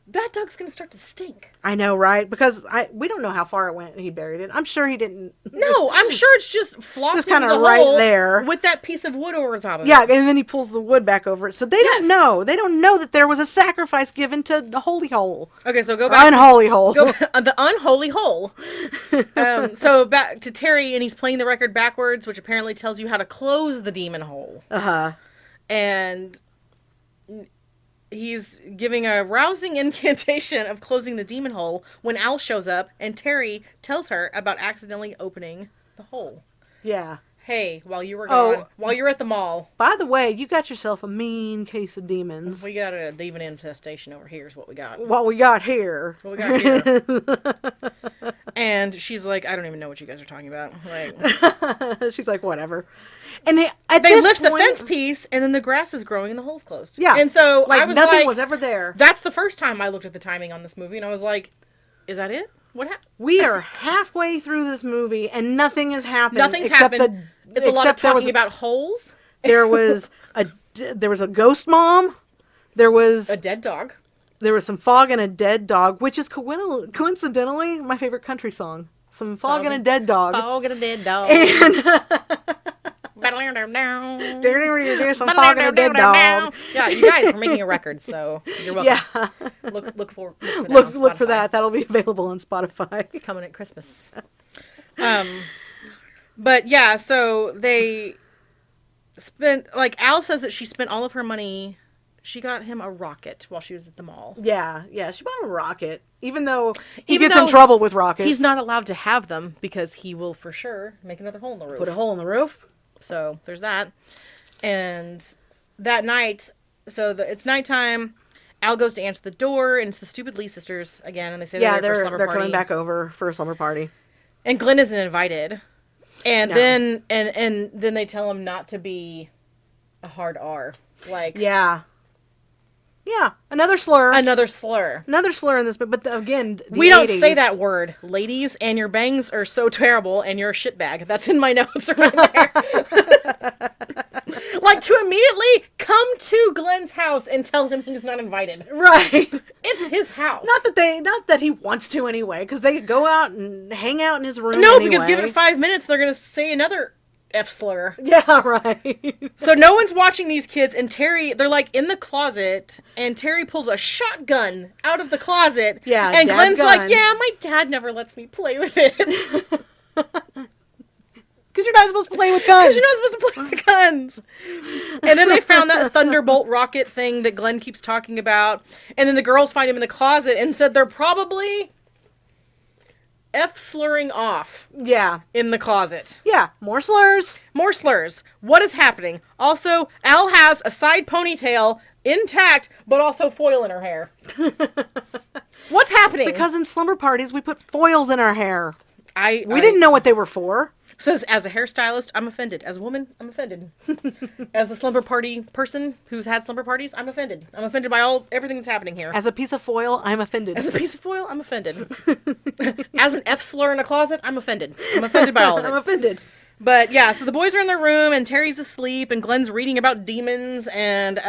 That dog's gonna start to stink. I know, right? Because we don't know how far it went and he buried it. I'm sure he didn't. No, I'm sure it's just flopped just into the right hole there with that piece of wood over top of it. Yeah, and then he pulls the wood back over it. So they don't know. They don't know that there was a sacrifice given to the holy hole. Okay, so go back unholy hole. The unholy hole. So back to Terry, and he's playing the record backwards, which apparently tells you how to close the demon hole. And he's giving a rousing incantation of closing the demon hole when Al shows up, and Terry tells her about accidentally opening the hole. Yeah. Hey, while you were gone, while you're at the mall. By the way, you got yourself a mean case of demons. We got a demon infestation over here is what we got. What we got here. And she's like, I don't even know what you guys are talking about. Like, she's like, whatever. And they lift the fence piece, and then the grass is growing and the hole's closed. Yeah. And so I was nothing was ever there. That's the first time I looked at the timing on this movie, and I was like, is that it? What happened? We are halfway through this movie, and nothing has happened. Nothing's happened. It's a lot of talking about holes. There was a ghost mom. There was a dead dog. There was some fog and a dead dog, which is coincidentally my favorite country song. Some fog and a dead dog. Fog and a dead dog. And There's some talking to dead dog. Yeah, you guys are making a record, so you're welcome. Yeah. Look for Look for that. That'll be available on Spotify. It's coming at Christmas. But yeah, so they spent, like, Al says that she spent all of her money. She got him a rocket while she was at the mall. Yeah. She bought him a rocket, even though he gets in trouble with rockets. He's not allowed to have them because he will for sure make another hole in the roof. Put a hole in the roof. So there's that. And that night, it's nighttime. Al goes to answer the door, and it's the stupid Lee sisters again, and they say they're coming back over for a slumber party. And Glenn isn't invited. And then they tell him not to be a hard R. Like, yeah, another slur in this, but again, we 80s. don't say that word, ladies, and your bangs are so terrible, and you're a shitbag. That's in my notes right there. Like, to immediately come to Glenn's house and tell him he's not invited. Right. It's his house. Not that he wants to anyway, because they could go out and hang out in his room. No, anyway. because give it 5 minutes, they're gonna say another F slur. Yeah, right. So no one's watching these kids, and they're like in the closet, and Terry pulls a shotgun out of the closet. Yeah, and Dad's Glenn's gun. like, yeah, my dad never lets me play with it. Because you're not supposed to play with guns. Because you're not supposed to play with guns. And then they found that Thunderbolt rocket thing that Glenn keeps talking about. And then the girls find him in the closet and said they're probably F-slurring off. Yeah. In the closet. Yeah. More slurs. More slurs. What is happening? Also, Al has a side ponytail intact, but also foil in her hair. What's happening? Because in slumber parties, we put foils in our hair. We didn't know what they were for. Says, as a hairstylist, I'm offended. As a woman, I'm offended. As a slumber party person who's had slumber parties, I'm offended. I'm offended by everything that's happening here. As a piece of foil, I'm offended. As a piece of foil, I'm offended. As an F slur in a closet, I'm offended. I'm offended by all of it. I'm offended. But yeah, so the boys are in their room, and Terry's asleep, and Glenn's reading about demons, and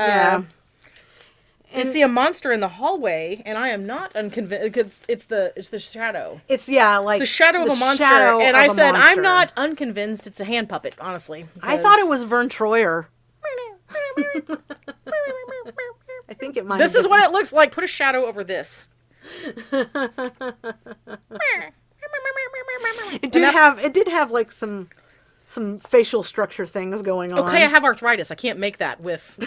you see a monster in the hallway, and I am not unconvinced because it's the shadow. It's the shadow of a monster, and I said I'm not unconvinced. It's a hand puppet, honestly. I thought it was Vern Troyer. I think it might. This is what it looks like. Put a shadow over this. It did have like some facial structure things going on. Okay, I have arthritis. I can't make that with.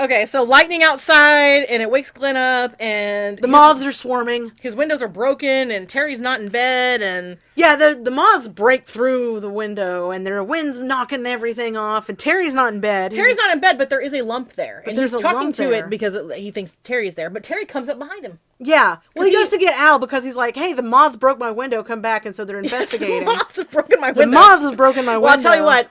Okay, so lightning outside, and it wakes Glenn up, and the moths are swarming. His windows are broken, and Terry's not in bed, and yeah, the moths break through the window, and there are winds knocking everything off, and Terry's not in bed. Terry's not in bed, but there is a lump there, and he's talking to it because he thinks Terry's there, but Terry comes up behind him. Yeah, well, he goes to get Al because he's like, "Hey, the moths broke my window. Come back!" And so they're investigating. The moths have broken my window. The moths have broken my window. Well, I'll tell you what,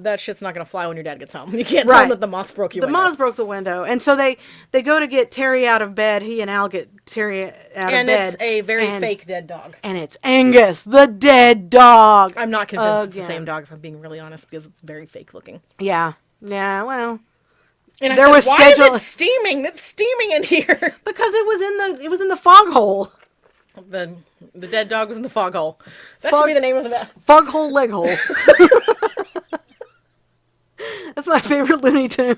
that shit's not gonna fly when your dad gets home. You can't tell him that the moths broke your window. The moths broke the window, and so they go to get Terry out of bed. He and Al get Terry out of bed, and it's a very fake dead dog. And it's Angus, the dead dog. I'm not convinced it's the same dog, if I'm being really honest, because it's very fake looking. Yeah, well. And I said, why is it steaming? It's steaming in here. Because it was in the fog hole. The dead dog was in the fog hole. That should be the name of the fog hole leg hole. That's my favorite Looney Tune.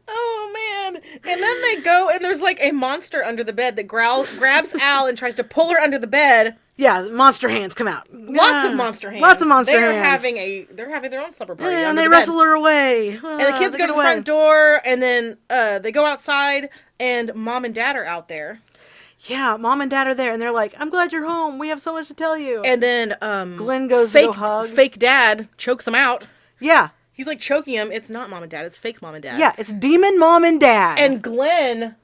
Oh man. And then they go, and there's like a monster under the bed that grabs Al and tries to pull her under the bed. Yeah, monster hands come out. Lots of monster hands. Lots of monster hands. They're having their own slumber party. And they wrestle her away. And the kids go to the front door, and then they go outside, and Mom and Dad are out there. Yeah, Mom and Dad are there, and they're like, "I'm glad you're home. We have so much to tell you." And then Glenn goes to go hug. Fake Dad chokes him out. Yeah. He's like choking him. It's not Mom and Dad. It's fake Mom and Dad. Yeah, it's demon Mom and Dad. And Glenn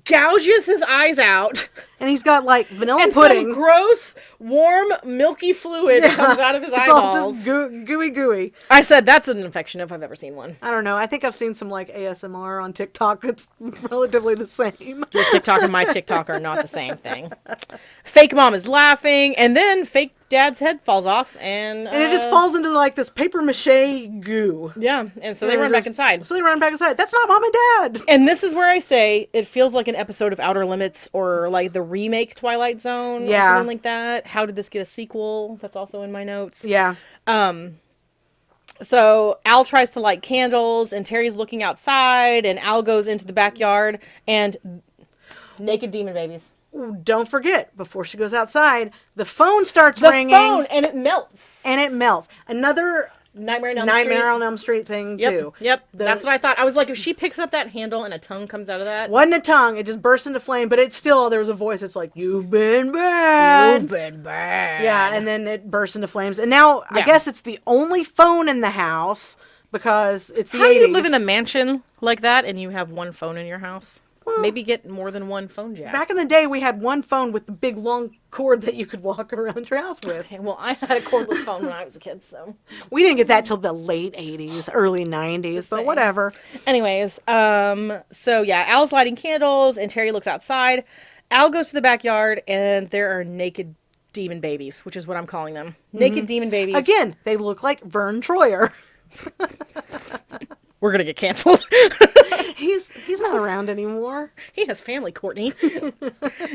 gouges his eyes out. And he's got like vanilla pudding. Some gross, warm, milky fluid comes out of his eyeballs. It's all just gooey. I said that's an infection if I've ever seen one. I don't know. I think I've seen some like ASMR on TikTok that's relatively the same. Your TikTok and my TikTok are not the same thing. Fake Mom is laughing, and then fake Dad's head falls off, and it just falls into like this paper mache goo. Yeah, and so they run back inside. So they run back inside. That's not Mom and Dad. And this is where I say it feels like an episode of Outer Limits or like the remake Twilight Zone or something like that. How did this get a sequel? That's also in my notes. Yeah. So Al tries to light candles, and Terry's looking outside, and Al goes into the backyard, and naked demon babies. Don't forget, before she goes outside, the phone starts ringing. The phone, and it melts. Another Nightmare on Elm Street thing, too. Yep, that's what I thought. I was like, if she picks up that handle and a tongue comes out of that. Wasn't a tongue. It just burst into flame, but it's still, there was a voice. It's like, you've been bad. You've been bad. Yeah, and then it burst into flames. And now, I guess it's the only phone in the house because it's the 80s. How do you live in a mansion like that and you have one phone in your house? Well, maybe get more than one phone jack. Back in the day, we had one phone with the big long cord that you could walk around your house with. Okay, well, I had a cordless phone when I was a kid, so. We didn't get that till the late 80s, early 90s, but whatever. Anyways, so yeah, Al's lighting candles, and Terry looks outside. Al goes to the backyard, and there are naked demon babies, which is what I'm calling them. Naked demon babies. Again, they look like Vern Troyer. We're going to get canceled. He's not around anymore. He has family, Courtney.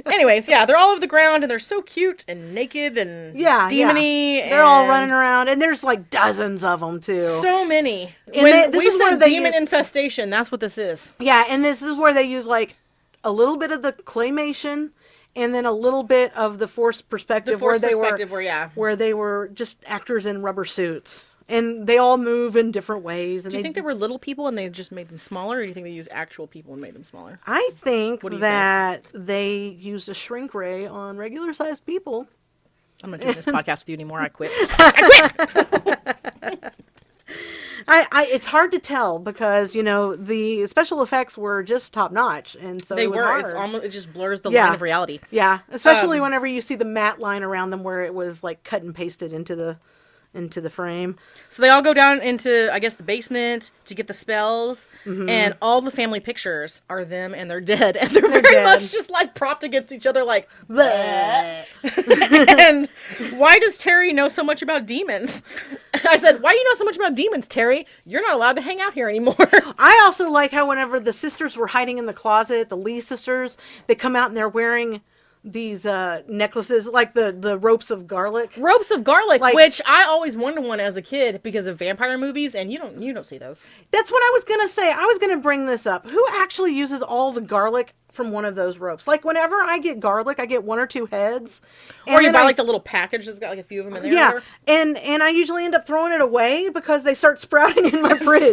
Anyways, yeah, they're all over the ground, and they're so cute and naked and demony. Yeah. They're all running around, and there's like dozens of them, too. So many. And this is where demon infestation, that's what this is. Yeah, and this is where they use like a little bit of the claymation and then a little bit of the forced perspective, where they were just actors in rubber suits. And they all move in different ways. And do you think they were little people and they just made them smaller, or do you think they used actual people and made them smaller? I think that they used a shrink ray on regular sized people. I'm not doing this podcast with you anymore. I quit. It's hard to tell because, you know, the special effects were just top notch, and so it was hard. It just blurs the line of reality. Yeah, especially whenever you see the matte line around them where it was like cut and pasted into the frame. So they all go down into, I guess, the basement to get the spells, and all the family pictures are them, and they're dead, and they're very dead. Much just like propped against each other, like. And why does Terry know so much about demons? I said, why do you know so much about demons, Terry? You're not allowed to hang out here anymore. I also like how whenever the sisters were hiding in the closet, the Lee sisters, they come out and they're wearing these necklaces, like the ropes of garlic. Like, which I always wanted one as a kid because of vampire movies, and you don't see those. That's what I was gonna say. I was gonna bring this up. Who actually uses all the garlic from one of those ropes? Like, whenever I get garlic, I get 1 or 2 heads. Or you buy like the little package that's got like a few of them in there. Yeah, and I usually end up throwing it away because they start sprouting in my fridge.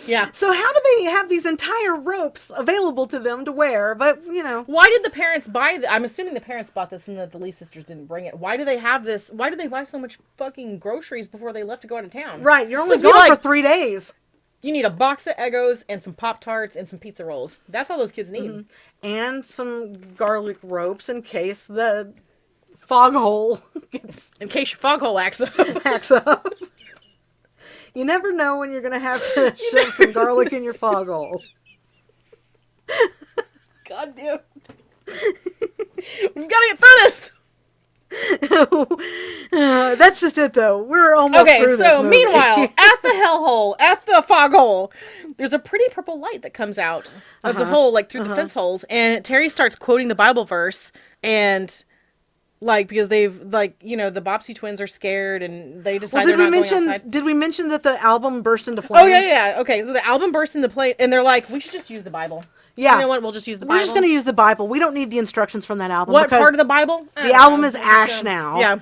Yeah. So how do they have these entire ropes available to them to wear? But, you know. Why did the parents buy I'm assuming the parents bought this and that the Lee sisters didn't bring it. Why do they have this? Why did they buy so much fucking groceries before they left to go out of town? Right, you're only gone for 3 days. You need a box of Eggos and some Pop-Tarts and some pizza rolls. That's all those kids need. And some garlic ropes in case the foghole gets... In case your foghole acts up. You never know when you're going to have to shove some garlic in your foghole. God damn. We've got to get through this. That's just it, though. We're almost through this movie. Meanwhile, at the hellhole, at the foghole, there's a pretty purple light that comes out of the hole, like through the fence holes, and Terry starts quoting the Bible verse, and like because they've like the Bobbsey twins are scared, and they decide they're not going outside. Did we mention that the album burst into flames? Oh yeah. Okay, so the album burst into flame, and they're like, we should just use the Bible. Yeah. You know what? We'll just use the Bible. We're just going to use the Bible. We don't need the instructions from that album. What part of the Bible? The album is ash now. Yeah.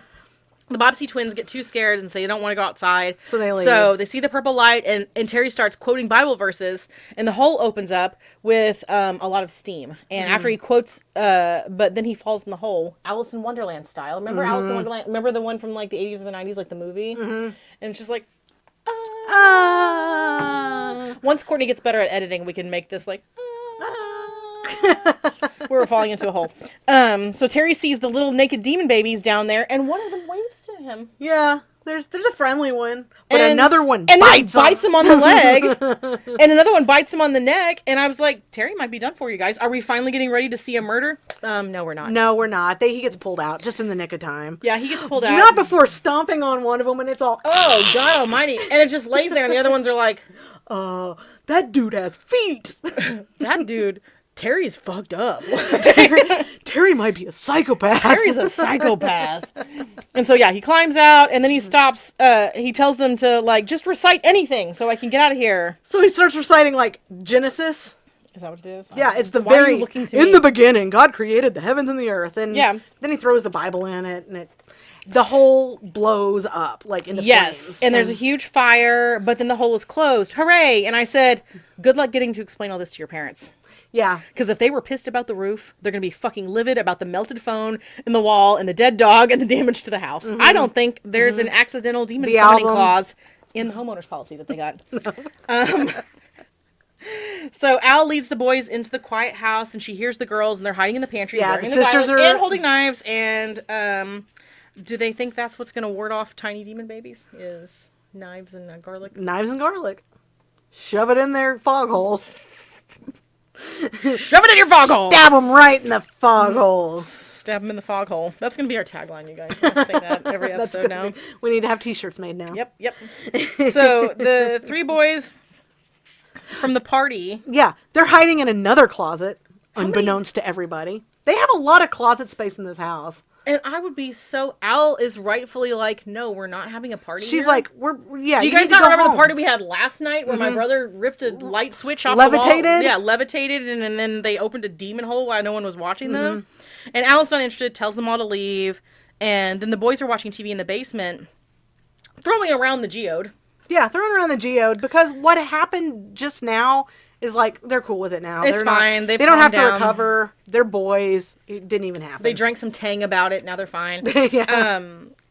The Bobbsey twins get too scared and say they don't want to go outside. So they leave. So they see the purple light, and Terry starts quoting Bible verses, and the hole opens up with a lot of steam. And after he quotes, but then he falls in the hole, Alice in Wonderland style. Remember Alice in Wonderland? Remember the one from like the 80s or the 90s, like the movie? And it's just like, Once Courtney gets better at editing, we can make this like, we're falling into a hole. So Terry sees the little naked demon babies down there, and one of them waves to him. Yeah, There's a friendly one, but And- another one and then bites him on the leg, and another one bites him on the neck. And I was like, Terry might be done for you guys. Are we finally getting ready to see a murder? No, we're not. No, we're not. He gets pulled out just in the nick of time. Yeah, he gets pulled out. Not before stomping on one of them, and it's all, Oh, God almighty. And it just lays there, and the other ones are like, that dude has feet. that dude, Terry's fucked up. Terry might be a psychopath. Terry's a psychopath. And so, yeah, he climbs out, and then he stops. He tells them to, like, just recite anything so I can get out of here. So he starts reciting, like, Genesis. Is that what it is? Yeah, it's the Why are very, you looking to in me? the beginning, God created the heavens and the earth. And Yeah. then he throws the Bible in it, and the hole blows up, like, into flames. And there's a huge fire, but then the hole is closed. Hooray! And I said, good luck getting to explain all this to your parents. Yeah. Because if they were pissed about the roof, they're going to be fucking livid about the melted phone in the wall and the dead dog and the damage to the house. Mm-hmm. I don't think there's an accidental demon The summoning album. clause in the homeowner's policy that they got. So Al leads the boys into the quiet house, and she hears the girls, and they're hiding in the pantry, Yeah, wearing the the sisters violet, are- and holding knives. And do they think that's what's going to ward off tiny demon babies? Is knives and garlic? Knives and garlic. Shove it in their fog hole. Shove it in your fog hole. Stab them right in the fog holes. Stab them in the fog hole. That's going to be our tagline, you guys. We're going to say that every That's episode gonna now. we need to have t-shirts made now. Yep. So the three boys from the party. Yeah, they're hiding in another closet, unbeknownst to everybody. They have a lot of closet space in this house. And I would be so... Al is rightfully like, no, we're not having a party She's here. like, yeah. Do you guys not remember the party we had last night where my brother ripped a light switch off the wall? Levitated? Yeah, levitated, and then they opened a demon hole while no one was watching them. Mm-hmm. And Al's not interested, tells them all to leave. And then the boys are watching TV in the basement, throwing around the Geode. Yeah, throwing around the Geode, because what happened just now is like, they're cool with it now. It's They're fine. Not, They've they don't have calmed to down. recover. They're boys. It didn't even happen. They drank some Tang about it. Now they're fine. Yeah.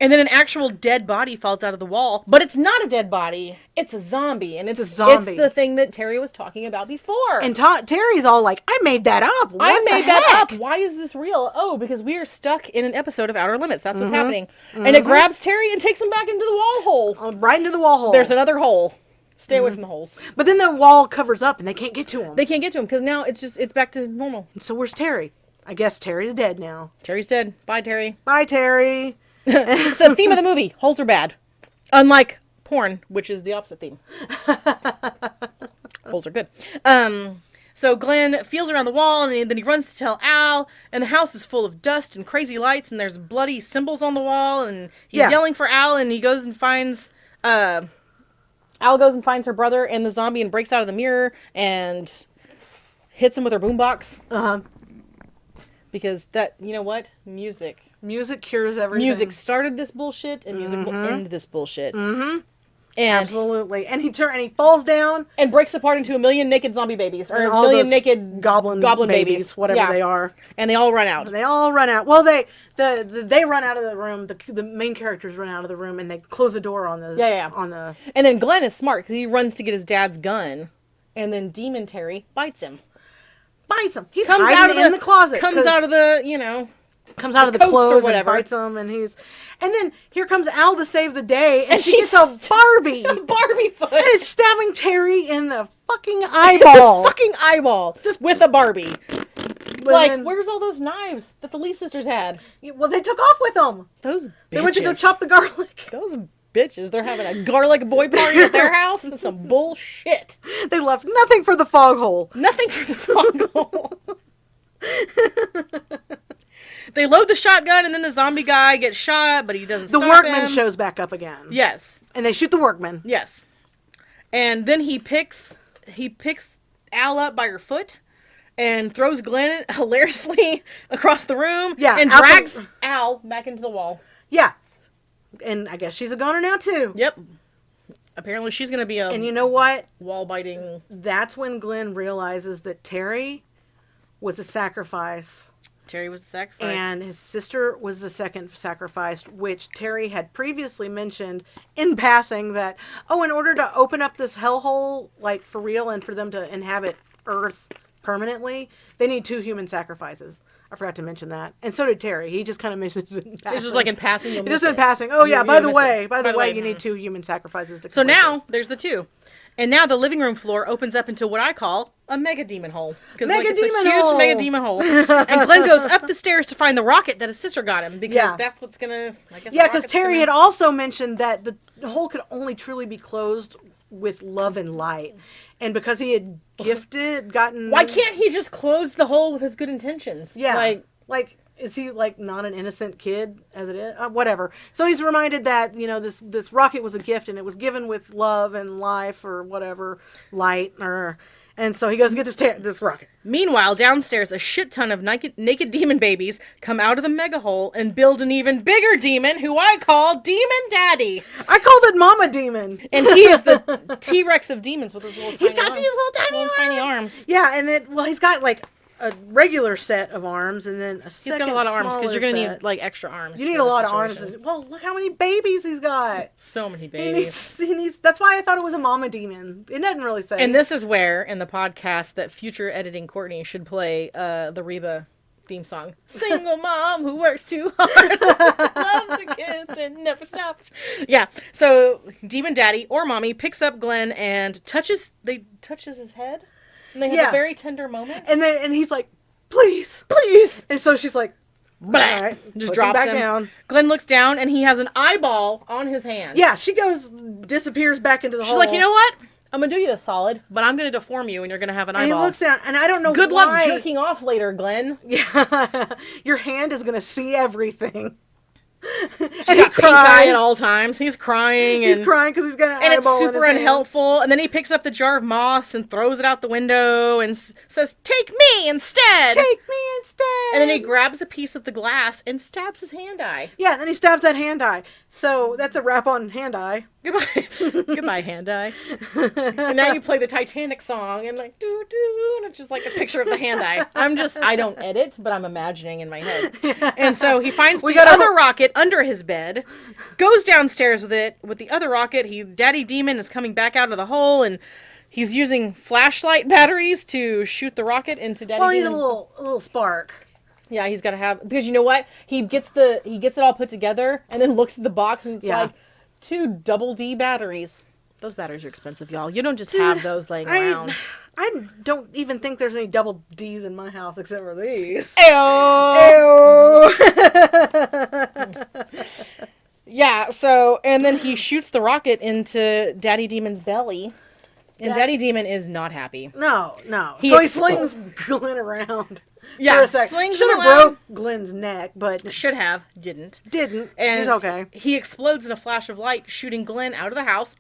And then an actual dead body falls out of the wall. But it's not a dead body. It's a zombie. And it's a zombie. It's the thing that Terry was talking about before. And Terry's all like, I made that up. What I the made that heck? up. Why is this real? Oh, because we are stuck in an episode of Outer Limits. That's what's happening. And it grabs Terry and takes him back into the wall hole. Right into the wall hole. There's another hole. Stay away from the holes. But then the wall covers up and they can't get to him. They can't get to him because now it's back to normal. So where's Terry? I guess Terry's dead now. Terry's dead. Bye, Terry. Bye, Terry. It's the theme of the movie. Holes are bad. Unlike porn, which is the opposite theme. Holes are good. So Glenn feels around the wall, and then he runs to tell Al, and the house is full of dust and crazy lights, and there's bloody symbols on the wall, and he's yelling for Al, and he goes and finds... Al goes and finds her brother and the zombie and breaks out of the mirror and hits him with her boombox. Uh-huh. Because that, you know what? Music. Music cures everything. Music started this bullshit, and music will end this bullshit. Mm-hmm. And Absolutely. And he falls down. and breaks apart into a million naked zombie babies, or And a all million those naked goblin babies, whatever Yeah. they are. And they all run out. They all run out. Well, they run out of the room. The main characters run out of the room, and they close the door on the on the. And then Glenn is smart because he runs to get his dad's gun, and then Demon Terry bites him. Bites him. He's Comes hiding out of in the closet. Comes out of the comes out of the coats or clothes whatever. and bites him, and then here comes Al to save the day, and she she's gets a Barbie. Barbie foot. And it's stabbing Terry in the fucking eyeball. Fucking eyeball. Just with a Barbie. But Like, then- where's all those knives that the Lee sisters had? well, they took off with them. Those bitches. They went to go chop the garlic. Those bitches. They're having a garlic boy party at their house. That's some bullshit. They left nothing for the fog hole. Nothing for the fog hole. They load the shotgun, and then the zombie guy gets shot, but he doesn't The stop workman him. shows back up again. Yes. And they shoot the workman. Yes. And then he picks Al up by her foot and throws Glenn hilariously across the room. Yeah, And out the- drags Al back into the wall. Yeah. And I guess she's a goner now, too. Yep. Apparently she's going to be a And you know what? wall biting. That's when Glenn realizes that Terry was a sacrifice. Terry was the sacrifice. And his sister was the second sacrificed, which Terry had previously mentioned in passing that, in order to open up this hellhole, like for real, and for them to inhabit Earth permanently, they need 2 human sacrifices. I forgot to mention that. And so did Terry. He just kind of mentions it in passing. It's just like in passing. You'll Just in passing. Oh, yeah, by the way, you need 2 human sacrifices to So now, this. there's the 2. And now the living room floor opens up into what I call a mega demon hole. Because Mega it's demon a huge hole. mega demon hole. And Glenn goes up the stairs to find the rocket that his sister got him. Because that's what's going to, I guess. Yeah, because Terry had also mentioned that the hole could only truly be closed with love and light. And because he had gotten... Why can't he just close the hole with his good intentions? Yeah. Like, is he, like, not an innocent kid as it is? Whatever. So he's reminded that, this rocket was a gift and it was given with love and life or whatever, light or... And so he goes and gets this rocket. Meanwhile, downstairs, a shit ton of naked demon babies come out of the mega hole and build an even bigger demon who I call Demon Daddy. I called it Mama Demon. And he is the T-Rex of demons with his little tiny He's got arms. these little tiny arms. Yeah, and then, he's got, like, a regular set of arms and then a second He's got a lot of arms because you're going to set. need, like, extra arms. You need a lot of arms. Well, look how many babies he's got. So many babies. He needs. That's why I thought it was a Mama Demon. It doesn't really say. And this is where, in the podcast, that future editing Courtney should play the Reba theme song. Single mom who works too hard, loves the kids and never stops. Yeah, so Demon Daddy or Mommy picks up Glenn and touches his head. And they have a very tender moment. And he's like, please. And so she's like, all right, just drops him. Down. Glenn looks down and he has an eyeball on his hand. Yeah, she disappears back into the hole. She's like, you know what? I'm going to do you this solid, but I'm going to deform you and you're going to have an eyeball. And he looks down, and I don't know Good luck jerking off later, Glenn. Yeah, your hand is going to see everything. She's got pink eye at all times. He's crying. He's crying because he's got an eyeball and it's super in his unhelpful. hand. And then he picks up the jar of moss and throws it out the window and says, "Take me instead." Take me instead. And then he grabs a piece of the glass and stabs his hand eye. Yeah, then he stabs that hand eye. So that's a wrap on hand eye. Goodbye, goodbye, hand eye. And now you play the Titanic song and like doo doo, and it's just like a picture of the hand eye. I don't edit, but I'm imagining in my head. And so he finds the other rocket under his bed, goes downstairs with it. With the other rocket, Daddy Demon is coming back out of the hole, and he's using flashlight batteries to shoot the rocket into Daddy Demon's... Well, he's a little spark. Yeah, he's got to have... Because you know what? He gets it all put together, and then looks at the box, and it's like 2 double D batteries. Those batteries are expensive, y'all. You don't just have those laying around. I don't even think there's any double D's in my house except for these. Ew. Yeah, so, and then he shoots the rocket into Daddy Demon's belly. And Daddy Demon is not happy. No. He slings Glenn around. Yeah, for a sec. Should have broke Glenn's neck, but... Should have. Didn't. And he's okay. He explodes in a flash of light, shooting Glenn out of the house.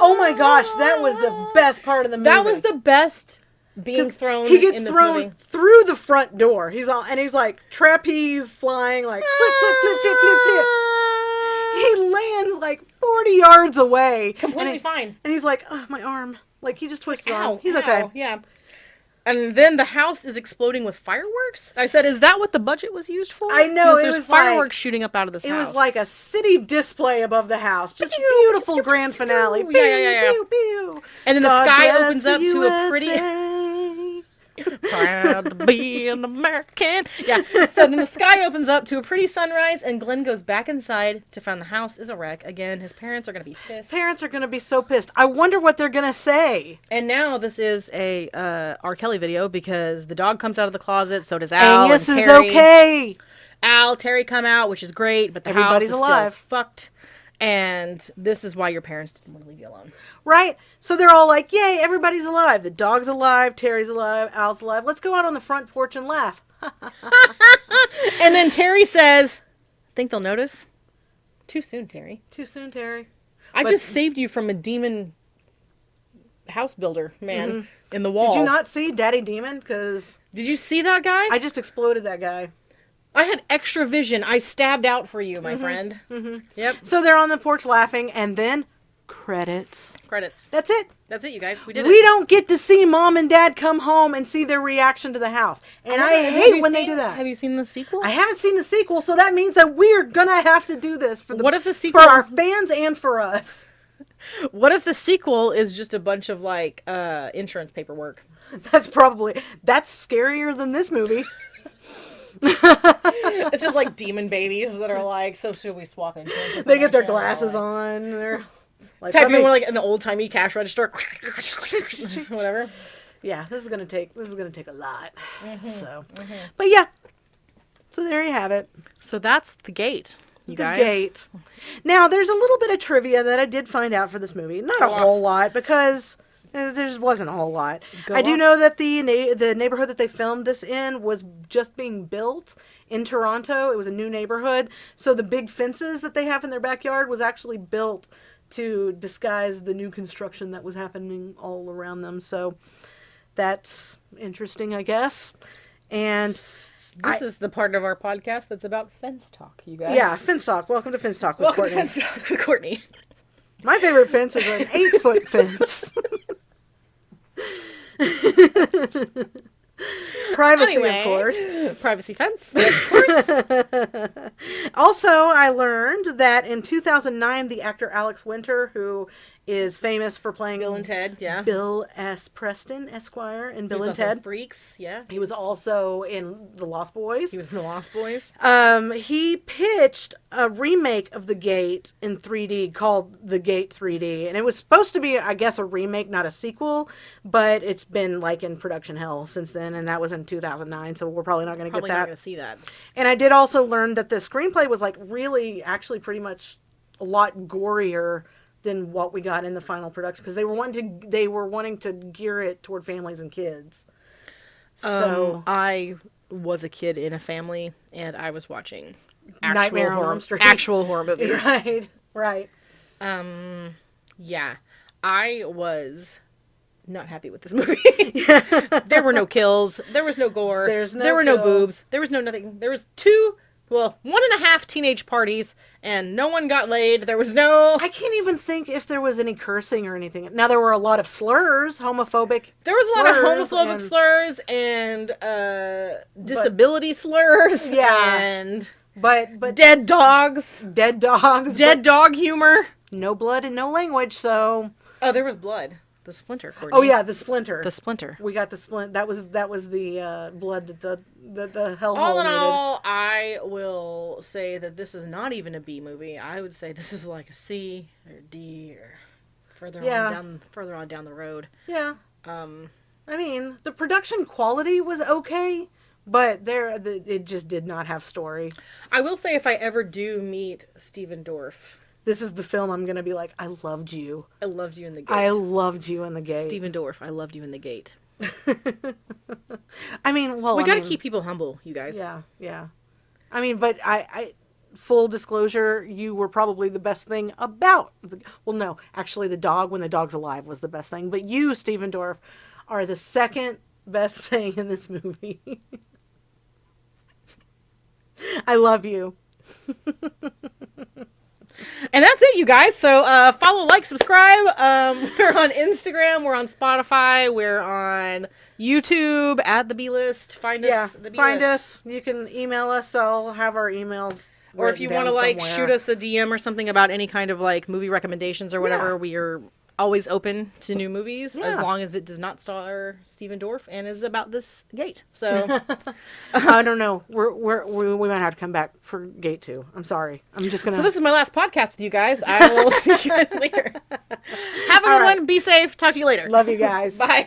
Oh my gosh, that was the best part of the movie. That was the best being thrown He gets in this thrown movie. through the front door. He's like trapeze flying, like flip. He lands like 40 yards away. Completely fine. And he's like, oh, my arm. Like, he just twists his arm. He's okay. Yeah. And then the house is exploding with fireworks. I said, is that what the budget was used for? I know. There's fireworks shooting up out of this house. It was like a city display above the house. Just beautiful grand finale. Yeah. Pew, pew. And then the sky opens up to a pretty... USA. Proud to be an American. Yeah. So then the sky opens up to a pretty sunrise, and Glenn goes back inside to find the house is a wreck. Again, his parents are going to be pissed. His parents are going to be so pissed. I wonder what they're going to say. And now this is a R. Kelly video because the dog comes out of the closet, so does Al Angus and is Terry. okay. Terry come out, which is great, but the Everybody's house is alive. still fucked. And this is why your parents didn't want to leave you alone. Right? So they're all like, yay, everybody's alive. The dog's alive, Terry's alive, Al's alive. Let's go out on the front porch and laugh. And then Terry says, think they'll notice? Too soon, Terry. Too soon, Terry. I just saved you from a demon house builder, man, in the wall. Did you not see Daddy Demon? Because Did you see that guy? I just exploded that guy. I had extra vision. I stabbed out for you, my friend. Yep. So they're on the porch laughing, and then credits. Credits. That's it. That's it, you guys. We did it. We don't get to see Mom and Dad come home and see their reaction to the house. And I hate when they do that. Have you seen the sequel? I haven't seen the sequel, so that means that we're going to have to do this for What if the sequel... for our fans and for us. What if the sequel is just a bunch of, like, insurance paperwork? That's scarier than this movie. It's just like demon babies that are like, so should we swap in? They get their glasses on. They're like typing more like an old timey cash register. Whatever. Yeah, this is gonna take a lot. So, but yeah. So there you have it. So that's The Gate. You guys. Gate. Now, there's a little bit of trivia that I did find out for this movie. Not a whole lot, because there just wasn't a whole lot. I do know that the neighborhood that they filmed this in was just being built in Toronto. It was a new neighborhood. So the big fences that they have in their backyard was actually built to disguise the new construction that was happening all around them. So that's interesting, I guess. And this is the part of our podcast that's about fence talk, you guys. Yeah, fence talk. Welcome to Fence Talk with Courtney. Welcome to Fence Talk with Courtney. My favorite fence is an 8-foot fence. Privacy, anyway, of course. Privacy fence, of course. Also, I learned that in 2009, the actor Alex Winter, who is famous for playing Bill and Ted, yeah. Bill S. Preston, Esquire, in Bill and and Ted. Freaks, yeah. He was also in The Lost Boys. He was in The Lost Boys. He pitched a remake of The Gate in 3D called The Gate 3D. And it was supposed to be, I guess, a remake, not a sequel. But it's been, like, in production hell since then. And that was in 2009. So we're probably not going to get that. Probably not going to see that. And I did also learn that the screenplay was, like, really, actually pretty much a lot gorier than what we got in the final production, because they were wanting to gear it toward families and kids. So I was a kid in a family, and I was watching Nightmare on Elm Street. Actual horror movies. Right. Yeah, I was not happy with this movie. There were no kills. There was no gore. There were no boobs. There was no nothing. There was 1.5 teenage parties, and no one got laid. There was no... I can't even think if there was any cursing or anything. Now, there were a lot of slurs, homophobic There was a lot of homophobic slurs and disability slurs. Yeah. And... But dead dogs. Dead dogs. Dead dog humor. No blood and no language, so... Oh, there was blood. The splinter, Courtney. Oh yeah, the splinter. The splinter. We got the splint. That was the blood that the hellhole All in needed. all, I will say that this is not even a B movie. I would say this is like a C or D or further on down the road. Yeah. I mean, the production quality was okay, but it just did not have story. I will say, if I ever do meet Stephen Dorff, this is the film I'm going to be like, I loved you. I loved you in The Gate. I loved you in The Gate. Stephen Dorff, I loved you in The Gate. I mean, we got to keep people humble, you guys. Yeah. I mean, but I full disclosure, you were probably the best thing about no, actually the dog when the dog's alive was the best thing, but you, Stephen Dorff, are the second best thing in this movie. I love you. And that's it, you guys. So follow, like, subscribe. We're on Instagram. We're on Spotify. We're on YouTube at The B-List. Find us. The B-List. Find us. You can email us. I'll have our emails. Or if you want to shoot us a DM or something about any kind of movie recommendations or whatever, we are always open to new movies as long as it does not star Stephen Dorff and is about this Gate. So I don't know. We might have to come back for Gate 2. I'm sorry. I'm just gonna. So this is my last podcast with you guys. I will see you guys later. Have a good one. Be safe. Talk to you later. Love you guys. Bye.